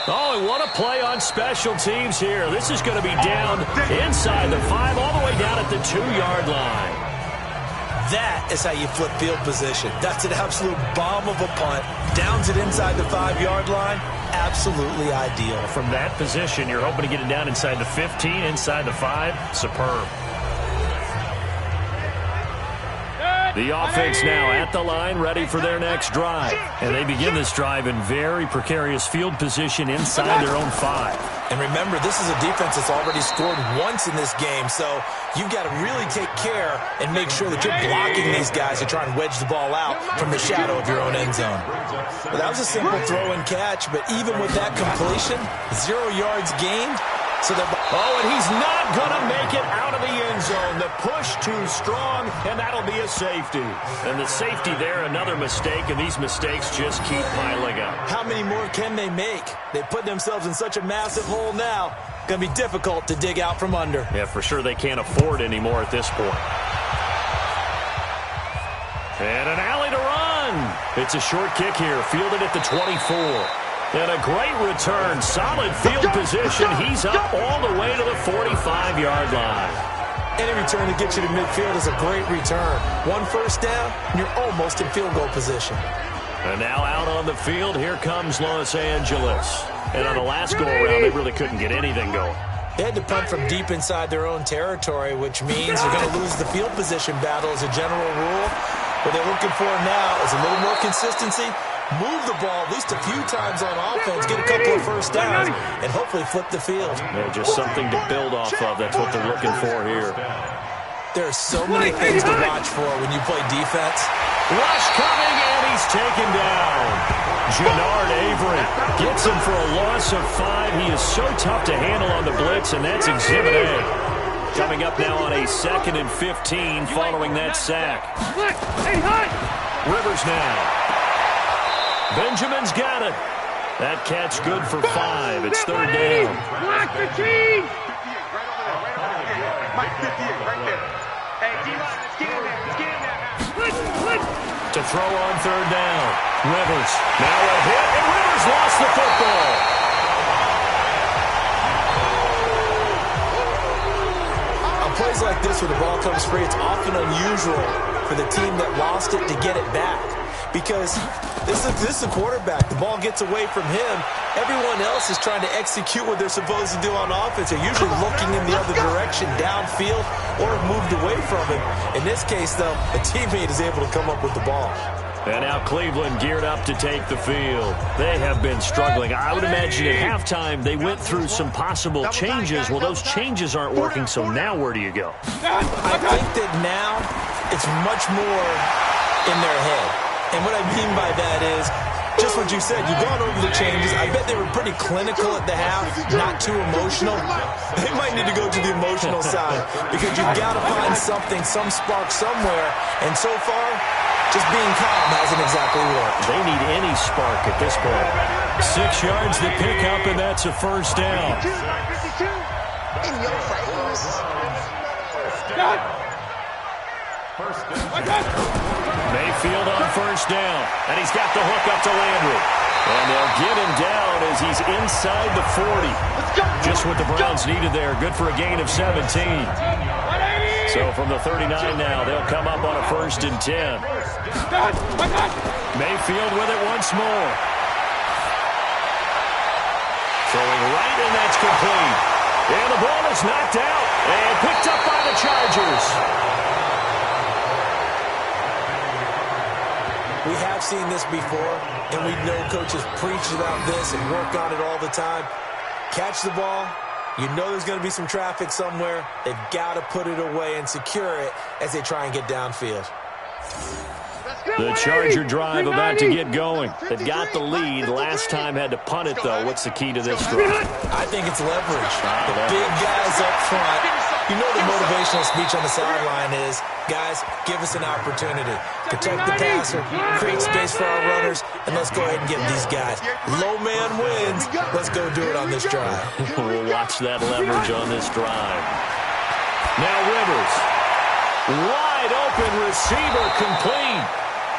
B: Oh, and what a play on special teams here. This is going to be down inside the 5, all the way down at the 2-yard line.
C: That is how you flip field position. That's an absolute bomb of a punt. Downs it inside the 5-yard line. Absolutely ideal.
B: From that position, you're hoping to get it down inside the 15, inside the 5. Superb. The offense now at the line, ready for their next drive. And they begin this drive in very precarious field position inside their own 5.
C: And remember, this is a defense that's already scored once in this game, so you've got to really take care and make sure that you're blocking these guys to try and wedge the ball out from the shadow of your own end zone. Well, that was a simple throw and catch, but even with that completion, 0 yards gained. So
B: and he's not going to make it out of the end zone. The push too strong, and that'll be a safety. And the safety there, another mistake, and these mistakes just keep piling up.
C: How many more can they make? They put themselves in such a massive hole now. Going to be difficult to dig out from under.
B: Yeah, for sure they can't afford anymore at this point. And an alley to run. It's a short kick here, fielded at the 24. And a great return. Solid field position. He's up all the way to the 45-yard line.
C: Any return to get you to midfield is a great return. 1 first down, and you're almost in field goal position.
B: And now out on the field, here comes Los Angeles. And on the last go-around, they really couldn't get anything going.
C: They had to punt from deep inside their own territory, which means they're going to lose the field position battle as a general rule. What they're looking for now is a little more consistency. Move the ball at least a few times on offense, get a couple of first downs, and hopefully flip the field.
B: Yeah, just something to build off of. That's what they're looking for here.
C: There are so many things to watch for when you play defense.
B: Rush coming, and he's taken down. Jannard Avery gets him for a loss of 5. He is so tough to handle on the blitz, and that's Exhibit A. Coming up now on a 2nd and 15 following that sack. Rivers now. Benjamin's got it. That catch good for 5. It's 3rd down.
F: Block the team! Mike 58 right there. Hey, D-line, let's get in there. Let's get in there.
B: To throw on 3rd down. Rivers. Now a hit, and Rivers lost the football.
C: On plays like this where the ball comes free, it's often unusual for the team that lost it to get it back. Because this is a quarterback. The ball gets away from him. Everyone else is trying to execute what they're supposed to do on offense. They're usually looking in the other direction, downfield, or have moved away from him. In this case, though, a teammate is able to come up with the ball.
B: And now Cleveland geared up to take the field. They have been struggling. I would imagine at halftime they went through some possible changes. Well, those changes aren't working, so now where do you go?
C: I think that now it's much more in their head. And what I mean by that is, just what you said, you've gone over the changes. I bet they were pretty clinical at the half, not too emotional. They might need to go to the emotional side because you've got to find something, some spark somewhere. And so far, just being calm hasn't exactly worked.
B: They need any spark at this point. 6 yards to pick up, and that's a 1st down.
F: In your face.
B: Mayfield on 1st down, and he's got the hook up to Landry. And they'll get him down as he's inside the 40. Just what the Browns needed there. Good for a gain of 17. So from the 39 now, they'll come up on a 1st and 10. Mayfield with it once more. Throwing right, and that's complete. And the ball is knocked out and picked up by the Chargers.
C: We have seen this before, and we know coaches preach about this and work on it all the time. Catch the ball. You know there's going to be some traffic somewhere. They've got to put it away and secure it as they try and get downfield.
B: The Charger drive about to get going. They've got the lead. Last time had to punt it, though. What's the key to this drive?
C: I think it's leverage. The big guys up front. You know the motivational speech on the sideline is, guys, give us an opportunity. Protect the passer, create space for our runners, and let's go ahead and get these guys. Low man wins. Let's go do it on this drive.
B: We'll watch that leverage on this drive. Now Rivers. Wide open receiver complete.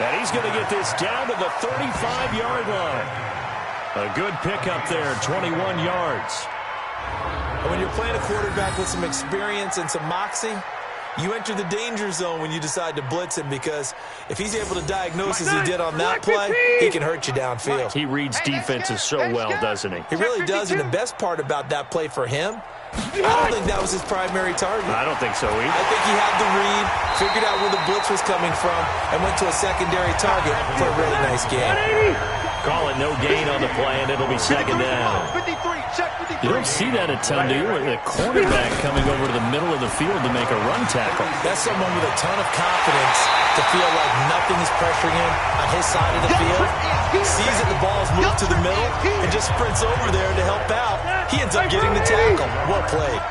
B: And he's going to get this down to the 35-yard line. A good pickup there, 21 yards.
C: And when you're playing a quarterback with some experience and some moxie, you enter the danger zone when you decide to blitz him, because if he's able to diagnose as he did on that play, he can hurt you downfield.
B: He reads defenses so well, doesn't he?
C: He really does, and the best part about that play for him, I don't think that was his primary target.
B: I don't think so either.
C: I think he had the read, figured out where the blitz was coming from, and went to a secondary target for a really nice game.
B: Call it no gain on the play, and it'll be second down. You don't see that a ton, do you? The cornerback coming over to the middle of the field to make a run tackle.
C: That's someone with a ton of confidence to feel like nothing is pressuring him on his side of the field. Sees that the ball's moved to the middle and just sprints over there to help out. He ends up getting the tackle. Well played.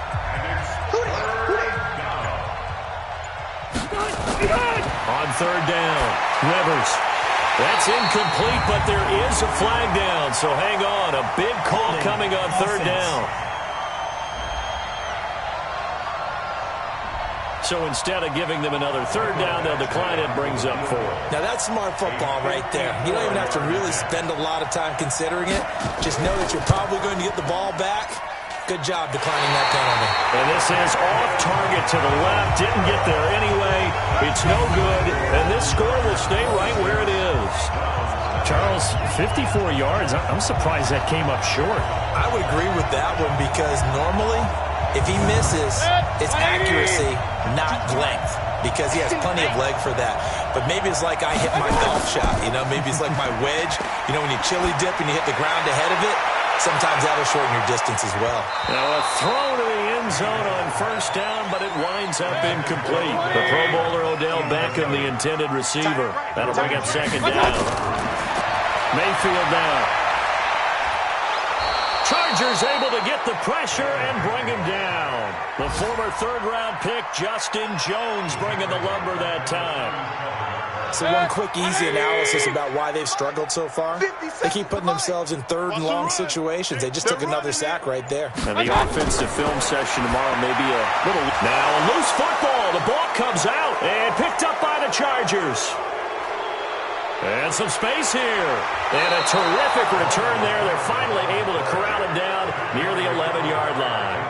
B: On third down, Rivers. That's incomplete, but there is a flag down, so hang on. A big call coming on third down. So instead of giving them another third down, they'll decline it, brings up 4.
C: Now that's smart football right there. You don't even have to really spend a lot of time considering it. Just know that you're probably going to get the ball back. Good job declining that penalty.
B: And this is off target to the left. Didn't get there anyway. It's no good. And this score will stay right where it is.
H: Charles, 54 yards. I'm surprised that came up short.
C: I would agree with that one, because normally if he misses, it's accuracy, not length, because he has plenty of leg for that. But maybe it's like I hit my golf shot. Maybe it's like my wedge. When you chili dip and you hit the ground ahead of it, sometimes that'll shorten your distance as well.
B: Now a throw to the end zone on first down, but it winds up incomplete. The Pro Bowler Odell Beckham, the intended receiver. That'll bring up second down. Mayfield now. Chargers able to get the pressure and bring him down. The former third-round pick, Justin Jones, bringing the lumber that time.
C: So one quick, easy analysis about why they've struggled so far. They keep putting themselves in third and long situations. They just took another sack right there.
B: And the offensive film session tomorrow may be a little... Now a loose football. The ball comes out and picked up by the Chargers. And some space here. And a terrific return there. They're finally able to corral him down near the 11-yard line.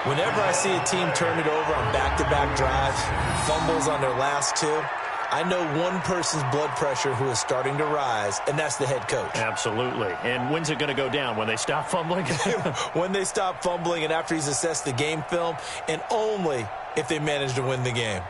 C: Whenever I see a team turn it over on back-to-back drives, fumbles on their last 2, I know one person's blood pressure who is starting to rise, and that's the head coach.
B: Absolutely. And when's it going to go down? When they stop fumbling?
C: When they stop fumbling and after he's assessed the game film, and only if they manage to win the game.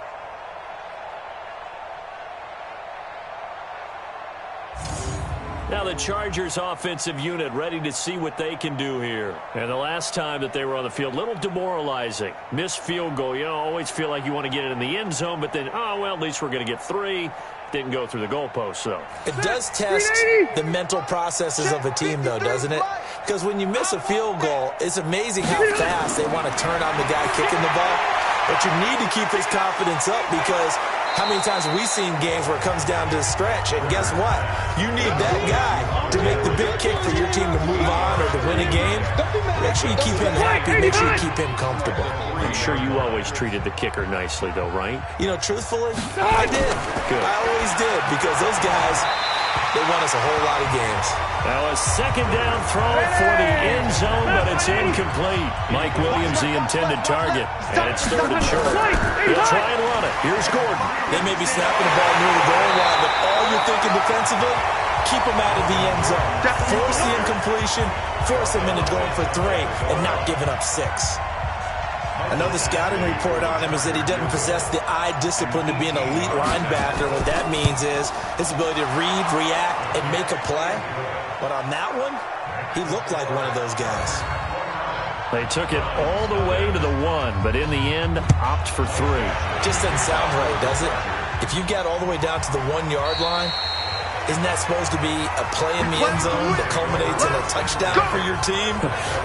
B: Now the Chargers offensive unit ready to see what they can do here. And the last time that they were on the field, a little demoralizing. Missed field goal. Always feel like you want to get it in the end zone, but then, at least we're going to get 3. Didn't go through the goalpost, though.
C: It does test the mental processes of a team, though, doesn't it? Because when you miss a field goal, it's amazing how fast they want to turn on the guy kicking the ball. But you need to keep his confidence up, because how many times have we seen games where it comes down to a stretch? And guess what? You need that guy to make the big kick for your team to move on or to win a game. Make sure you keep him happy. Make sure you keep him comfortable.
B: I'm sure you always treated the kicker nicely, though, right?
C: Truthfully, I did.
B: Good.
C: I always did, because those guys, they won us a whole lot of games.
B: Now a second down throw for the end zone, but it's incomplete. Mike Williams, the intended target, and it's third and short. He'll try and run it. Here's Gordon.
C: They may be snapping the ball near the goal line, but all you're thinking defensively, keep them out of the end zone. Force the incompletion, force them into going for 3, and not giving up 6. I know the scouting report on him is that he doesn't possess the eye discipline to be an elite linebacker. What that means is his ability to read, react, and make a play. But on that one, he looked like one of those guys.
B: They took it all the way to the 1, but in the end, opt for 3.
C: Just doesn't sound right, does it? if you get all the way down to the 1-yard line, isn't that supposed to be a play in the end zone that culminates in a touchdown for your team?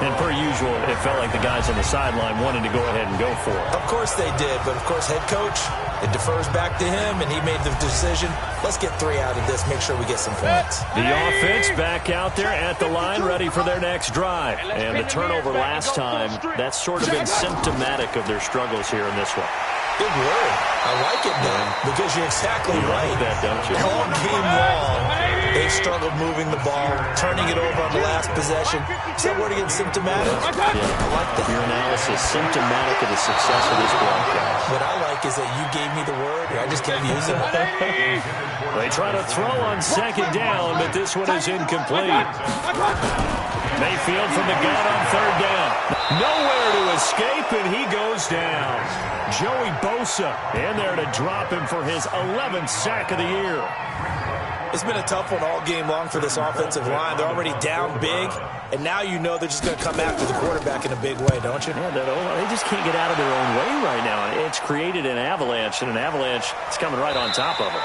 H: And per usual, it felt like the guys on the sideline wanted to go ahead and go for it.
C: Of course they did, but of course head coach, it defers back to him, and he made the decision. Let's get 3 out of this, make sure we get some points.
B: The offense back out there at the line, ready for their next drive. And the turnover last time, that's sort of been symptomatic of their struggles here in this one.
C: Good word. I like it now because you're exactly right.
B: Like that, don't you?
C: All game long, they've struggled moving the ball, turning it over on the last possession. Is that word again, symptomatic?
B: Yeah.
C: I like that.
B: Your analysis, symptomatic of the success of this broadcast.
C: What I like is that you gave me the word, and I just kept using it.
B: They try to throw on second down, but this one is incomplete. Mayfield from the gun on third down. Nowhere to escape, and he goes down. Joey Bosa in there to drop him for his 11th sack of the year.
C: It's been a tough one all game long for this offensive line. They're already down big, and now you know they're just going to come after the quarterback in a big way, don't you?
B: Yeah, they just can't get out of their own way right now. It's created an avalanche, and an avalanche is coming right on top of them.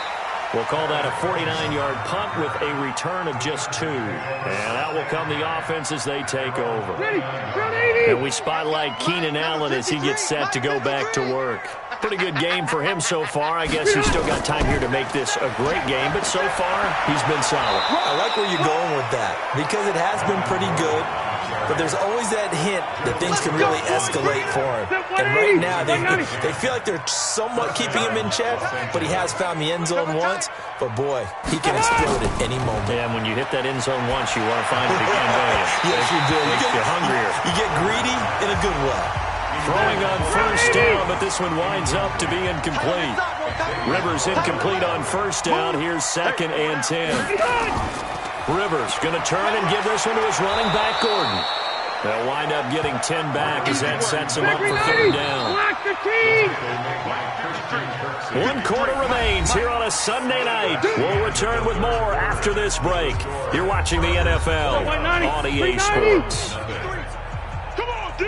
B: We'll call that a 49-yard punt with a return of just 2. And out will come the offense as they take over. And we spotlight Keenan Allen as he gets set to go back to work. Pretty good game for him so far. I guess he's still got time here to make this a great game, but so far he's been solid.
C: I like where you're going with that because it has been pretty good. But there's always that hint that things can really escalate for him. And right now, they feel like they're somewhat keeping him in check, but he has found the end zone once. But, boy, he can explode at any moment.
B: Yeah, and when you hit that end zone once, you want to find it again, don't you?
C: Yes, you do.
B: Makes you hungrier.
C: You get greedy in a good way.
B: Throwing on first down, but this one winds up to be incomplete. Rivers incomplete on first down. Here's 2nd and 10. Rivers going to turn and give this one to his running back, Gordon. They'll wind up getting 10 back as that sets him up for third down. 1 quarter remains here on a Sunday night. We'll return with more after this break. You're watching the NFL on EA Sports.
F: Come on, D!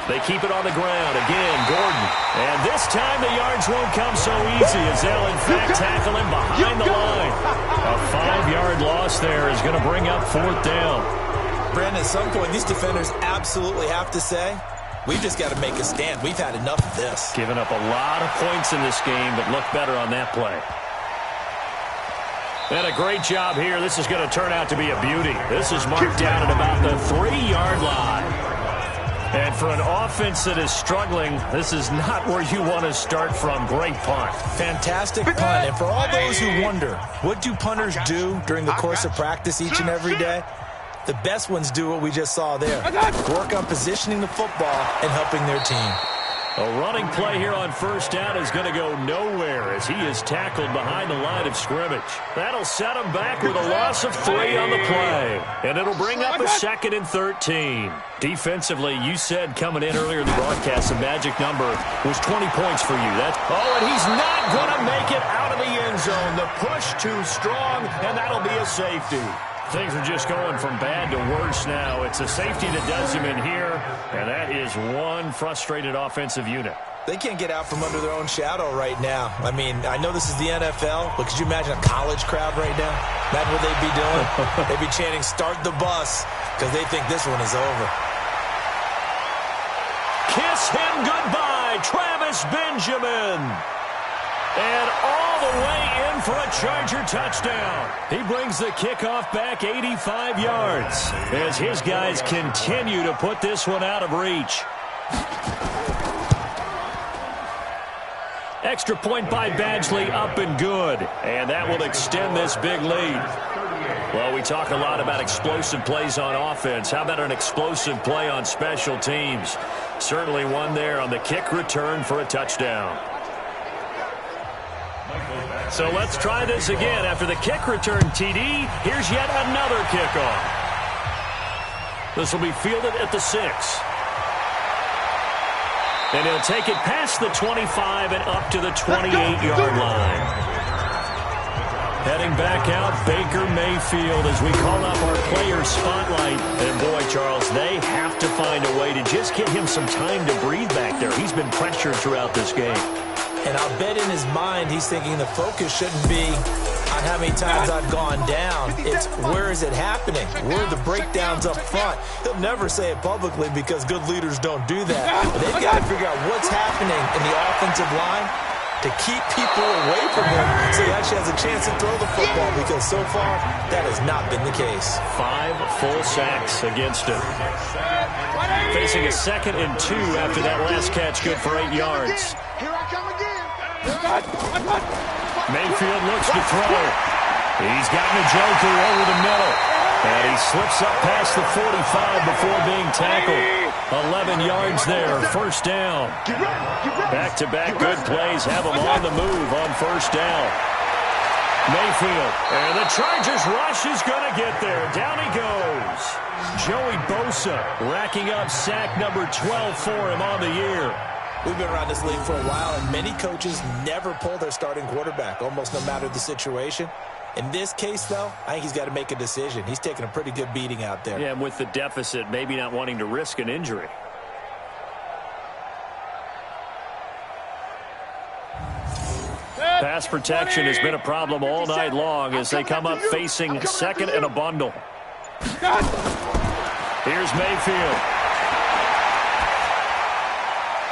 B: They keep it on the ground. Again, Gordon. And this time the yards won't come so easy as they'll, in fact, tackle him behind the line. A 5-yard loss there is going to bring up 4th down.
C: Brandon, at some point, these defenders absolutely have to say, we've just got to make a stand. We've had enough of this.
B: Giving up a lot of points in this game, but look better on that play. And a great job here. This is going to turn out to be a beauty. This is marked down at about the 3-yard line. And for an offense that is struggling, this is not where you want to start from. Great punt.
C: Fantastic punt. And for all those who wonder, what do punters do during the course of practice each and every day? The best ones do what we just saw there. Work on positioning the football and helping their team.
B: A running play here on first down is going to go nowhere as he is tackled behind the line of scrimmage. That'll set him back with a loss of 3 on the play. And it'll bring up a 2nd and 13. Defensively, you said coming in earlier in the broadcast, the magic number was 20 points for you. And he's not going to make it out of the end zone. The push too strong, and that'll be a safety. Things are just going from bad to worse now. It's a safety that does him in here, and that is one frustrated offensive unit.
C: They can't get out from under their own shadow right now. I mean, I know this is the NFL, but could you imagine a college crowd right now? Imagine what they'd be doing. They'd be chanting, "Start the bus," because they think this one is over.
B: Kiss him goodbye, Travis Benjamin. And all the way in for a Charger touchdown. He brings the kickoff back 85 yards as his guys continue to put this one out of reach. Extra point by Badgley, up and good. And that will extend this big lead. Well, we talk a lot about explosive plays on offense. How about an explosive play on special teams? Certainly one there on the kick return for a touchdown. So let's try this again. After the kick return TD, here's yet another kickoff. This will be fielded at the 6. And he'll take it past the 25 and up to the 28-yard line. Heading back out, Baker Mayfield. Mayfield as we call up our player spotlight. And boy, Charles, they have to find a way to just get him some time to breathe back there. He's been pressured throughout this game.
C: And I'll bet in his mind he's thinking the focus shouldn't be on how many times I've gone down. It's where is it happening? Where are the breakdowns up front? He'll never say it publicly because good leaders don't do that. But they've got to figure out what's happening in the offensive line to keep people away from him so he actually has a chance to throw the football, because so far that has not been the case.
B: 5 full sacks against him. Facing a 2nd and 2 after that last catch, good for 8 yards.
F: Here I come again.
B: Mayfield looks to throw. He's got Njoku over the middle. And he slips up past the 45 before being tackled. 11 yards there, first down. Back-to-back good plays have him on the move on first down. Mayfield, and the Chargers rush is going to get there. Down he goes. Joey Bosa racking up sack number 12 for him on the year.
C: We've been around this league for a while, and many coaches never pull their starting quarterback, almost no matter the situation. In this case, though, I think he's got to make a decision. He's taking a pretty good beating out there.
B: Yeah, and with the deficit, maybe not wanting to risk an injury. Pass protection has been a problem all night long as they come up facing 2nd and a bundle. Here's Mayfield.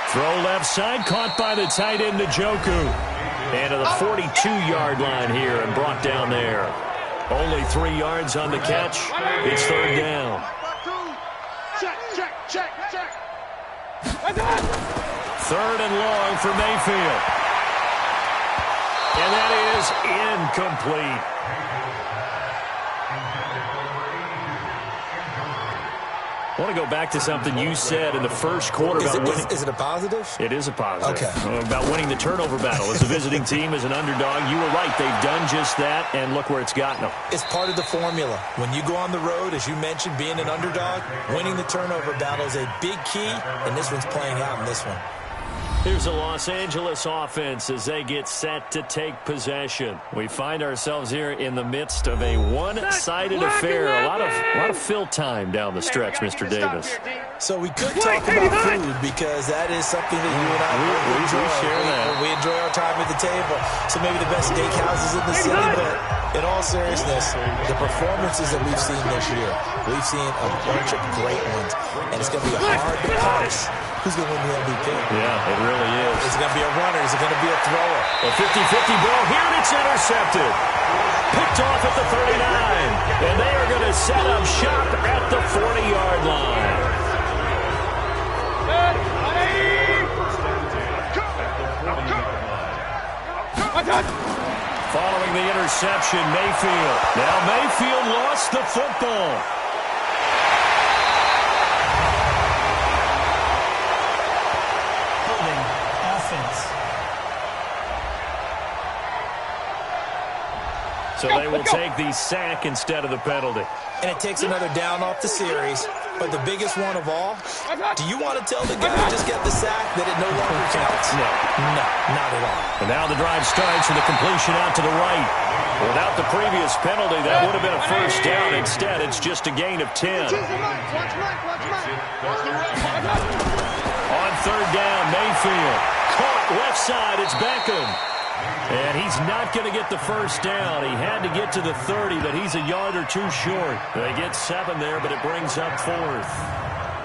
B: Throw left side, caught by the tight end Njoku. And to the 42-yard line here and brought down there. Only 3 yards on the catch. It's 3rd down.
F: Check.
B: 3rd and long for Mayfield. And that is incomplete. I want to go back to something you said in the first quarter about winning.
C: Is it a positive?
B: It is a positive.
C: Okay.
B: About winning the turnover battle. As a visiting team, as an underdog, you were right. They've done just that, and look where it's gotten them.
C: It's part of the formula. When you go on the road, as you mentioned, being an underdog, winning the turnover battle is a big key, and this one's playing out in this one.
B: Here's the Los Angeles offense as they get set to take possession. We find ourselves here in the midst of a one-sided affair. A lot of fill time down the stretch, Mr. Davis.
C: So we could talk about food because that is something that you and I enjoy.
B: We share that.
C: We enjoy our time at the table. So maybe the best steakhouses in the city, but in all seriousness, the performances that we've seen this year, we've seen a bunch of great ones, and it's going to be hard to parse who's going to win the MVP.
B: Yeah, it really is.
C: Is it going to be a runner? Is it going to be a thrower?
B: A 50-50 ball here, and it's intercepted. Picked off at the 39, and they are going to set up shop at the 40-yard line. Following the interception, Mayfield. Now Mayfield lost the football. So they will take the sack instead of the penalty.
C: And it takes another down off the series. But the biggest one of all, do you want to tell the guy who just got the sack that it no longer counts?
B: No,
C: not at all.
B: And now the drive starts with a completion out to the right. Without the previous penalty, that would have been a first down. Instead, it's just a gain of 10. On 3rd down, Mayfield. Caught left side, it's Beckham. And he's not going to get the first down. He had to get to the 30, but he's a yard or two short. They get 7 there, but it brings up 4th.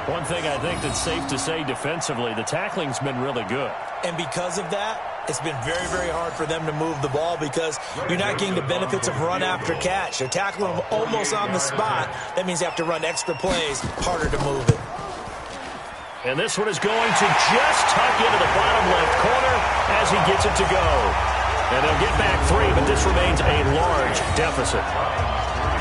B: One thing I think that's safe to say defensively, the tackling's been really good.
C: And because of that, it's been very, very hard for them to move the ball because you're not getting the benefits of run after catch. They're tackling them almost on the spot. That means you have to run extra plays, harder to move it.
B: And this one is going to just tuck into the bottom left corner as he gets it to go. And they'll get back 3, but this remains a large deficit.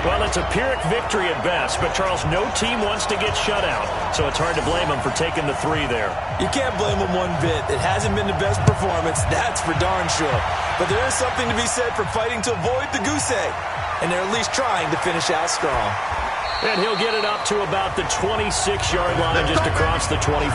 B: Well, it's a Pyrrhic victory at best, but Charles, no team wants to get shut out, so it's hard to blame them for taking the 3 there.
C: You can't blame them one bit. It hasn't been the best performance, that's for darn sure. But there is something to be said for fighting to avoid the goose egg, and they're at least trying to finish out strong.
B: And he'll get it up to about the 26-yard line, just across the 25.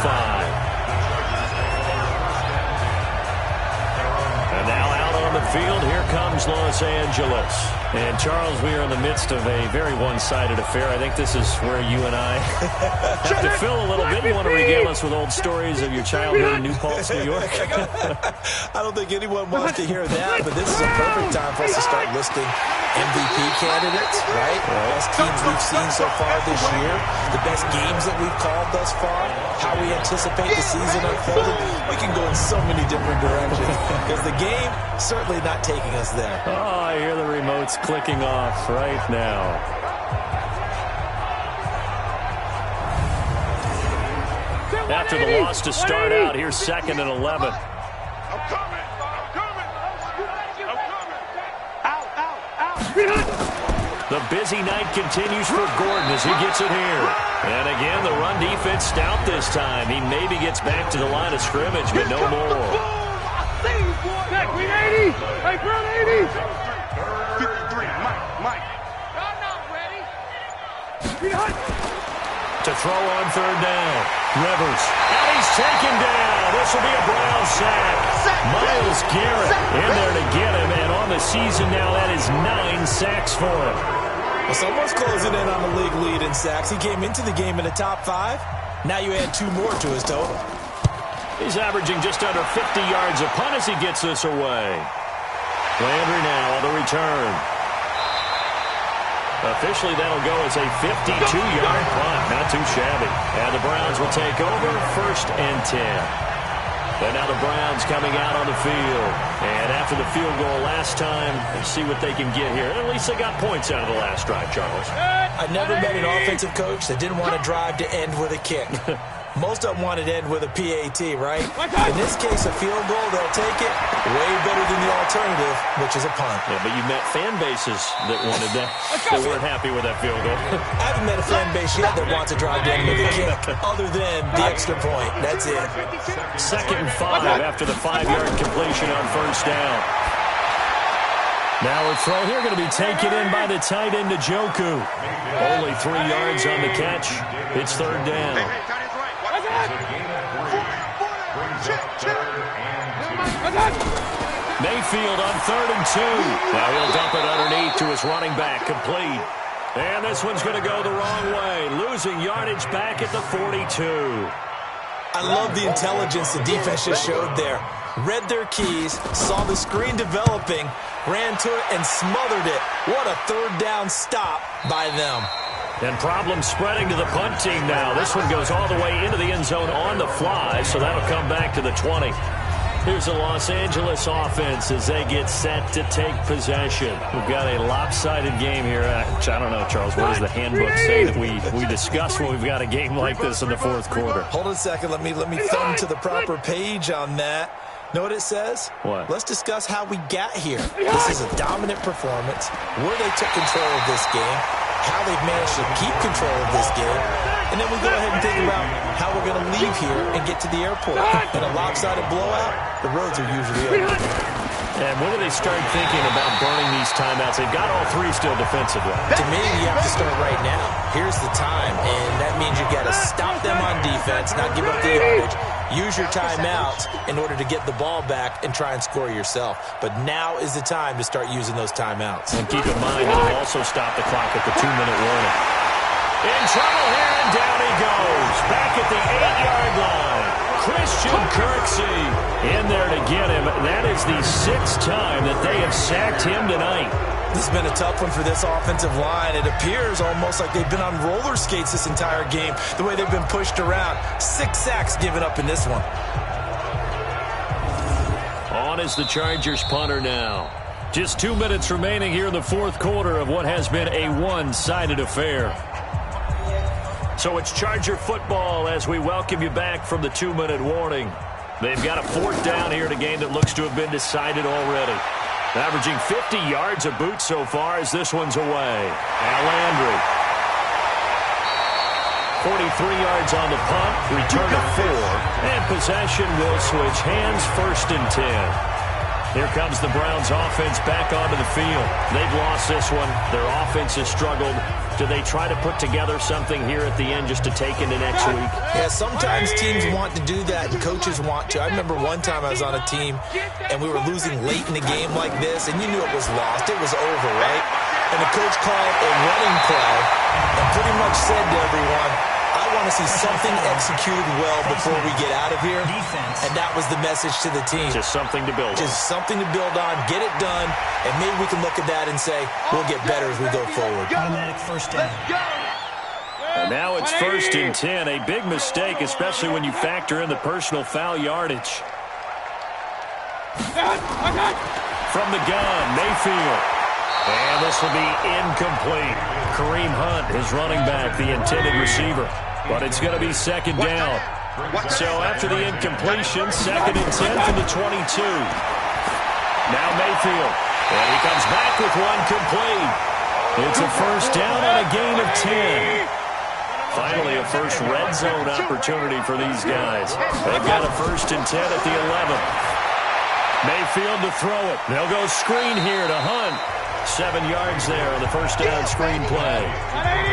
B: And now out on the field, here comes Los Angeles. And, Charles, we are in the midst of a very one-sided affair. I think this is where you and I have to fill a little bit. You want to regale us with old stories of your childhood in New Paltz, New York?
C: I don't think anyone wants to hear that, but this is a perfect time for us to start listing MVP candidates, right? Best teams we've seen so far this year, the best games that we've called thus far, how we anticipate the season unfolding. We can go in so many different directions because the game certainly not taking us there.
B: Oh, I hear the remotes clicking off right now. After the loss to start out, here's 2nd and 11.
F: I'm coming.
B: The busy night continues for Gordon as he gets it here. And again, the run defense stout this time. He maybe gets back to the line of scrimmage, but no more.
F: Hey, Brown 80. 53, Mike. I'm not ready.
B: To throw on 3rd down. Rivers. And he's taken down. This will be a Brown sack. Myles Garrett in there to get him. And on the season now, that is 9 sacks for him.
C: Well, someone's closing in on the league lead in sacks. He came into the game in the top 5. Now you add 2 more to his total.
B: He's averaging just under 50 yards a punt as he gets this away. Landry now on the return. Officially, that'll go as a 52-yard punt. Not too shabby. And the Browns will take over 1st and 10. And now the Browns coming out on the field. And after the field goal last time, let's see what they can get here. At least they got points out of the last drive, Charles.
C: I never met an offensive coach that didn't want a drive to end with a kick. Most of them wanted to end with a PAT, right? In this case, a field goal, they'll take it way better than the alternative, which is a punt.
B: Yeah, but you met fan bases that wanted that, that weren't happy with that field goal.
C: I haven't met a fan base yet that wants to drive to end with a kick, other than the extra point. That's it.
B: 2nd and 5 after the 5-yard completion on 1st down. Now a throw here going to be taken in by the tight end, Njoku. Only 3 yards on the catch. It's 3rd down. Mayfield on 3rd and 2. Now he'll dump it underneath to his running back, complete. And this one's going to go the wrong way, losing yardage back at the 42.
C: I love the intelligence the defense just showed there. Read their keys, saw the screen developing, ran to it, and smothered it. What a 3rd down stop by them.
B: And problems spreading to the punt team now. This one goes all the way into the end zone on the fly, so that'll come back to the 20. Here's the Los Angeles offense as they get set to take possession. We've got a lopsided game here. I don't know, Charles, what does the handbook say that we discuss when we've got a game like this in the 4th quarter?
C: Hold on a second. Let me thumb to the proper page on that. Know what it says?
B: What?
C: Let's discuss how we got here. This is a dominant performance, where they took control of this game, how they've managed to keep control of this game, and then we go ahead and think about how we're going to leave here and get to the airport. In a lopsided blowout, the roads are usually open.
B: And when do they start thinking about burning these timeouts? They've got all 3 still defensively.
C: To me, you have to start right now. Here's the time, and that means you got to stop them on defense, not give up the yardage. Use your timeouts in order to get the ball back and try and score yourself. But now is the time to start using those timeouts.
B: And keep in mind, it'll also stop the clock at the 2-minute warning. In trouble here, and down he goes. Back at the 8-yard line. Christian Kirksey in there to get him. That is the 6th time that they have sacked him tonight.
C: This has been a tough one for this offensive line. It appears almost like they've been on roller skates this entire game, the way they've been pushed around. 6 sacks given up in this one.
B: On is the Chargers punter now. Just 2 minutes remaining here in the 4th quarter of what has been a one-sided affair. So it's Charger football as we welcome you back from the 2-minute warning. They've got a 4th down here in a game that looks to have been decided already. Averaging 50 yards a boot so far as this one's away. Al Landry. 43 yards on the punt, return of 4, and possession will switch hands, 1st and 10. Here comes the Browns offense back onto the field. They've lost this one. Their offense has struggled. Do they try to put together something here at the end just to take into next week?
C: Yeah, sometimes teams want to do that and coaches want to. I remember one time I was on a team and we were losing late in a game like this, and you knew it was lost. It was over, right? And the coach called a running play and pretty much said to everyone, I want to see something executed well before we get out of here. And that was the message to the team.
B: Just something to build on.
C: Just something to build on, get it done, and maybe we can look at that and say, we'll get better as we go forward.
G: Automatic first down.
B: And now it's 1st and 10. A big mistake, especially when you factor in the personal foul yardage. From the gun, Mayfield. And this will be incomplete. Kareem Hunt, his running back, the intended receiver. But it's going to be 2nd down. So after the incompletion, 2nd and 10 from the 22. Now Mayfield. And he comes back with one complete. It's a 1st down on a gain of 10. Finally, a first red zone opportunity for these guys. They've got a 1st and 10 at the 11. Mayfield to throw it. They'll go screen here to Hunt. 7 yards there on the 1st down screen play.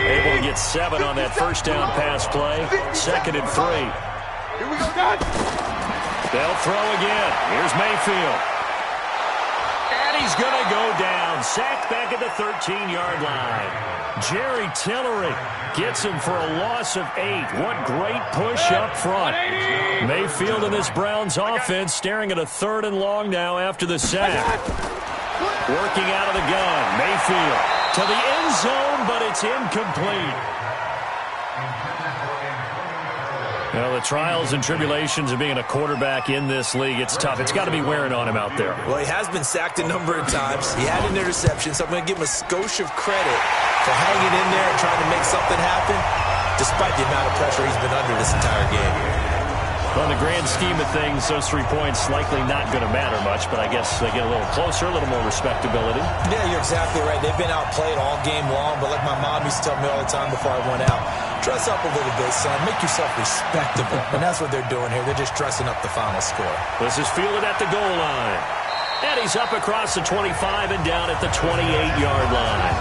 B: Able to get 7 on that 1st down pass play. 2nd and 3. They'll throw again. Here's Mayfield. And he's going to go down. Sacked back at the 13-yard line. Jerry Tillery gets him for a loss of 8. What great push up front. Mayfield and this Browns offense staring at a 3rd and long now after the sack. Working out of the gun. Mayfield to the end zone, but it's incomplete. Well, the trials and tribulations of being a quarterback in this league, it's tough. It's got to be wearing on him out there.
C: Well, he has been sacked a number of times. He had an interception, so I'm going to give him a skosh of credit for hanging in there and trying to make something happen, despite the amount of pressure he's been under this entire game.
B: Well, in the grand scheme of things, those 3 points likely not going to matter much, but I guess they get a little closer, a little more respectability.
C: Yeah, you're exactly right. They've been outplayed all game long, but like my mom used to tell me all the time before I went out, dress up a little bit, son. Make yourself respectable. And that's what they're doing here. They're just dressing up the final score.
B: This is fielded at the goal line. And he's up across the 25 and down at the 28-yard line.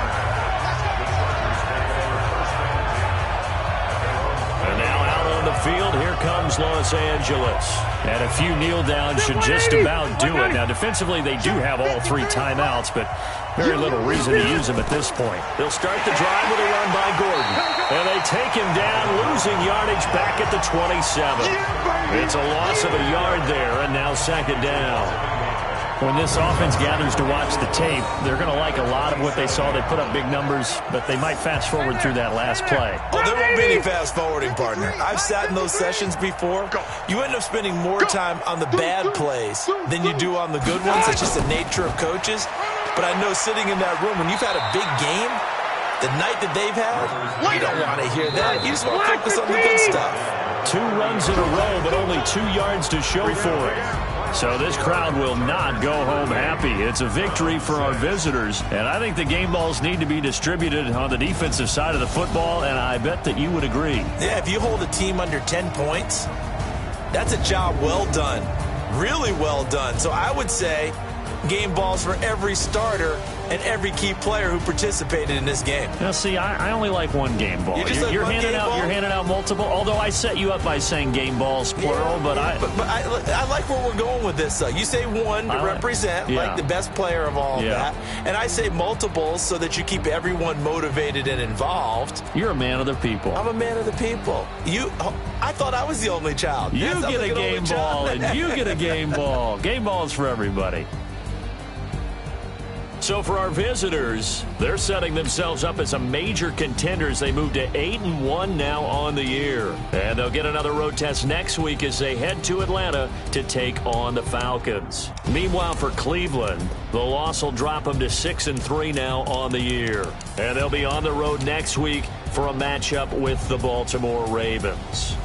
B: And now out on the field, here comes Los Angeles. And a few kneel downs should just about do it. Now, defensively, they do have all 3 timeouts, but very little reason to use them at this point. They'll start the drive with a run by Gordon. And they take him down, losing yardage back at the 27. It's a loss of a yard there, and now 2nd down. When this offense gathers to watch the tape, they're going to like a lot of what they saw. They put up big numbers, but they might fast forward through that last play.
C: Oh, there won't be any fast forwarding, partner. I've sat in those sessions before. You end up spending more time on the bad plays than you do on the good ones. It's just the nature of coaches. But I know sitting in that room, when you've had a big game, the night that they've had, you don't want to hear that. You just want to focus on the good stuff.
B: 2 runs in a row, but only 2 yards to show for it. So this crowd will not go home happy. It's a victory for our visitors, and I think the game balls need to be distributed on the defensive side of the football, and I bet that you would agree.
C: Yeah, if you hold a team under 10 points, that's a job well done, really well done. So I would say game balls for every starter and every key player who participated in this game.
B: Now, see, I only like 1 game ball. You're handing out multiple, although I set you up by saying game balls, plural, but I
C: like where we're going with this. You say 1 to represent, like the best player of all of that, and I say multiples so that you keep everyone motivated and involved.
B: You're a man of the people.
C: I'm a man of the people. I thought I was the only child.
B: You get a game ball, and you get a game ball. Game balls for everybody. So for our visitors, they're setting themselves up as a major contender as they move to 8-1 now on the year. And they'll get another road test next week as they head to Atlanta to take on the Falcons. Meanwhile, for Cleveland, the loss will drop them to 6-3 now on the year. And they'll be on the road next week for a matchup with the Baltimore Ravens.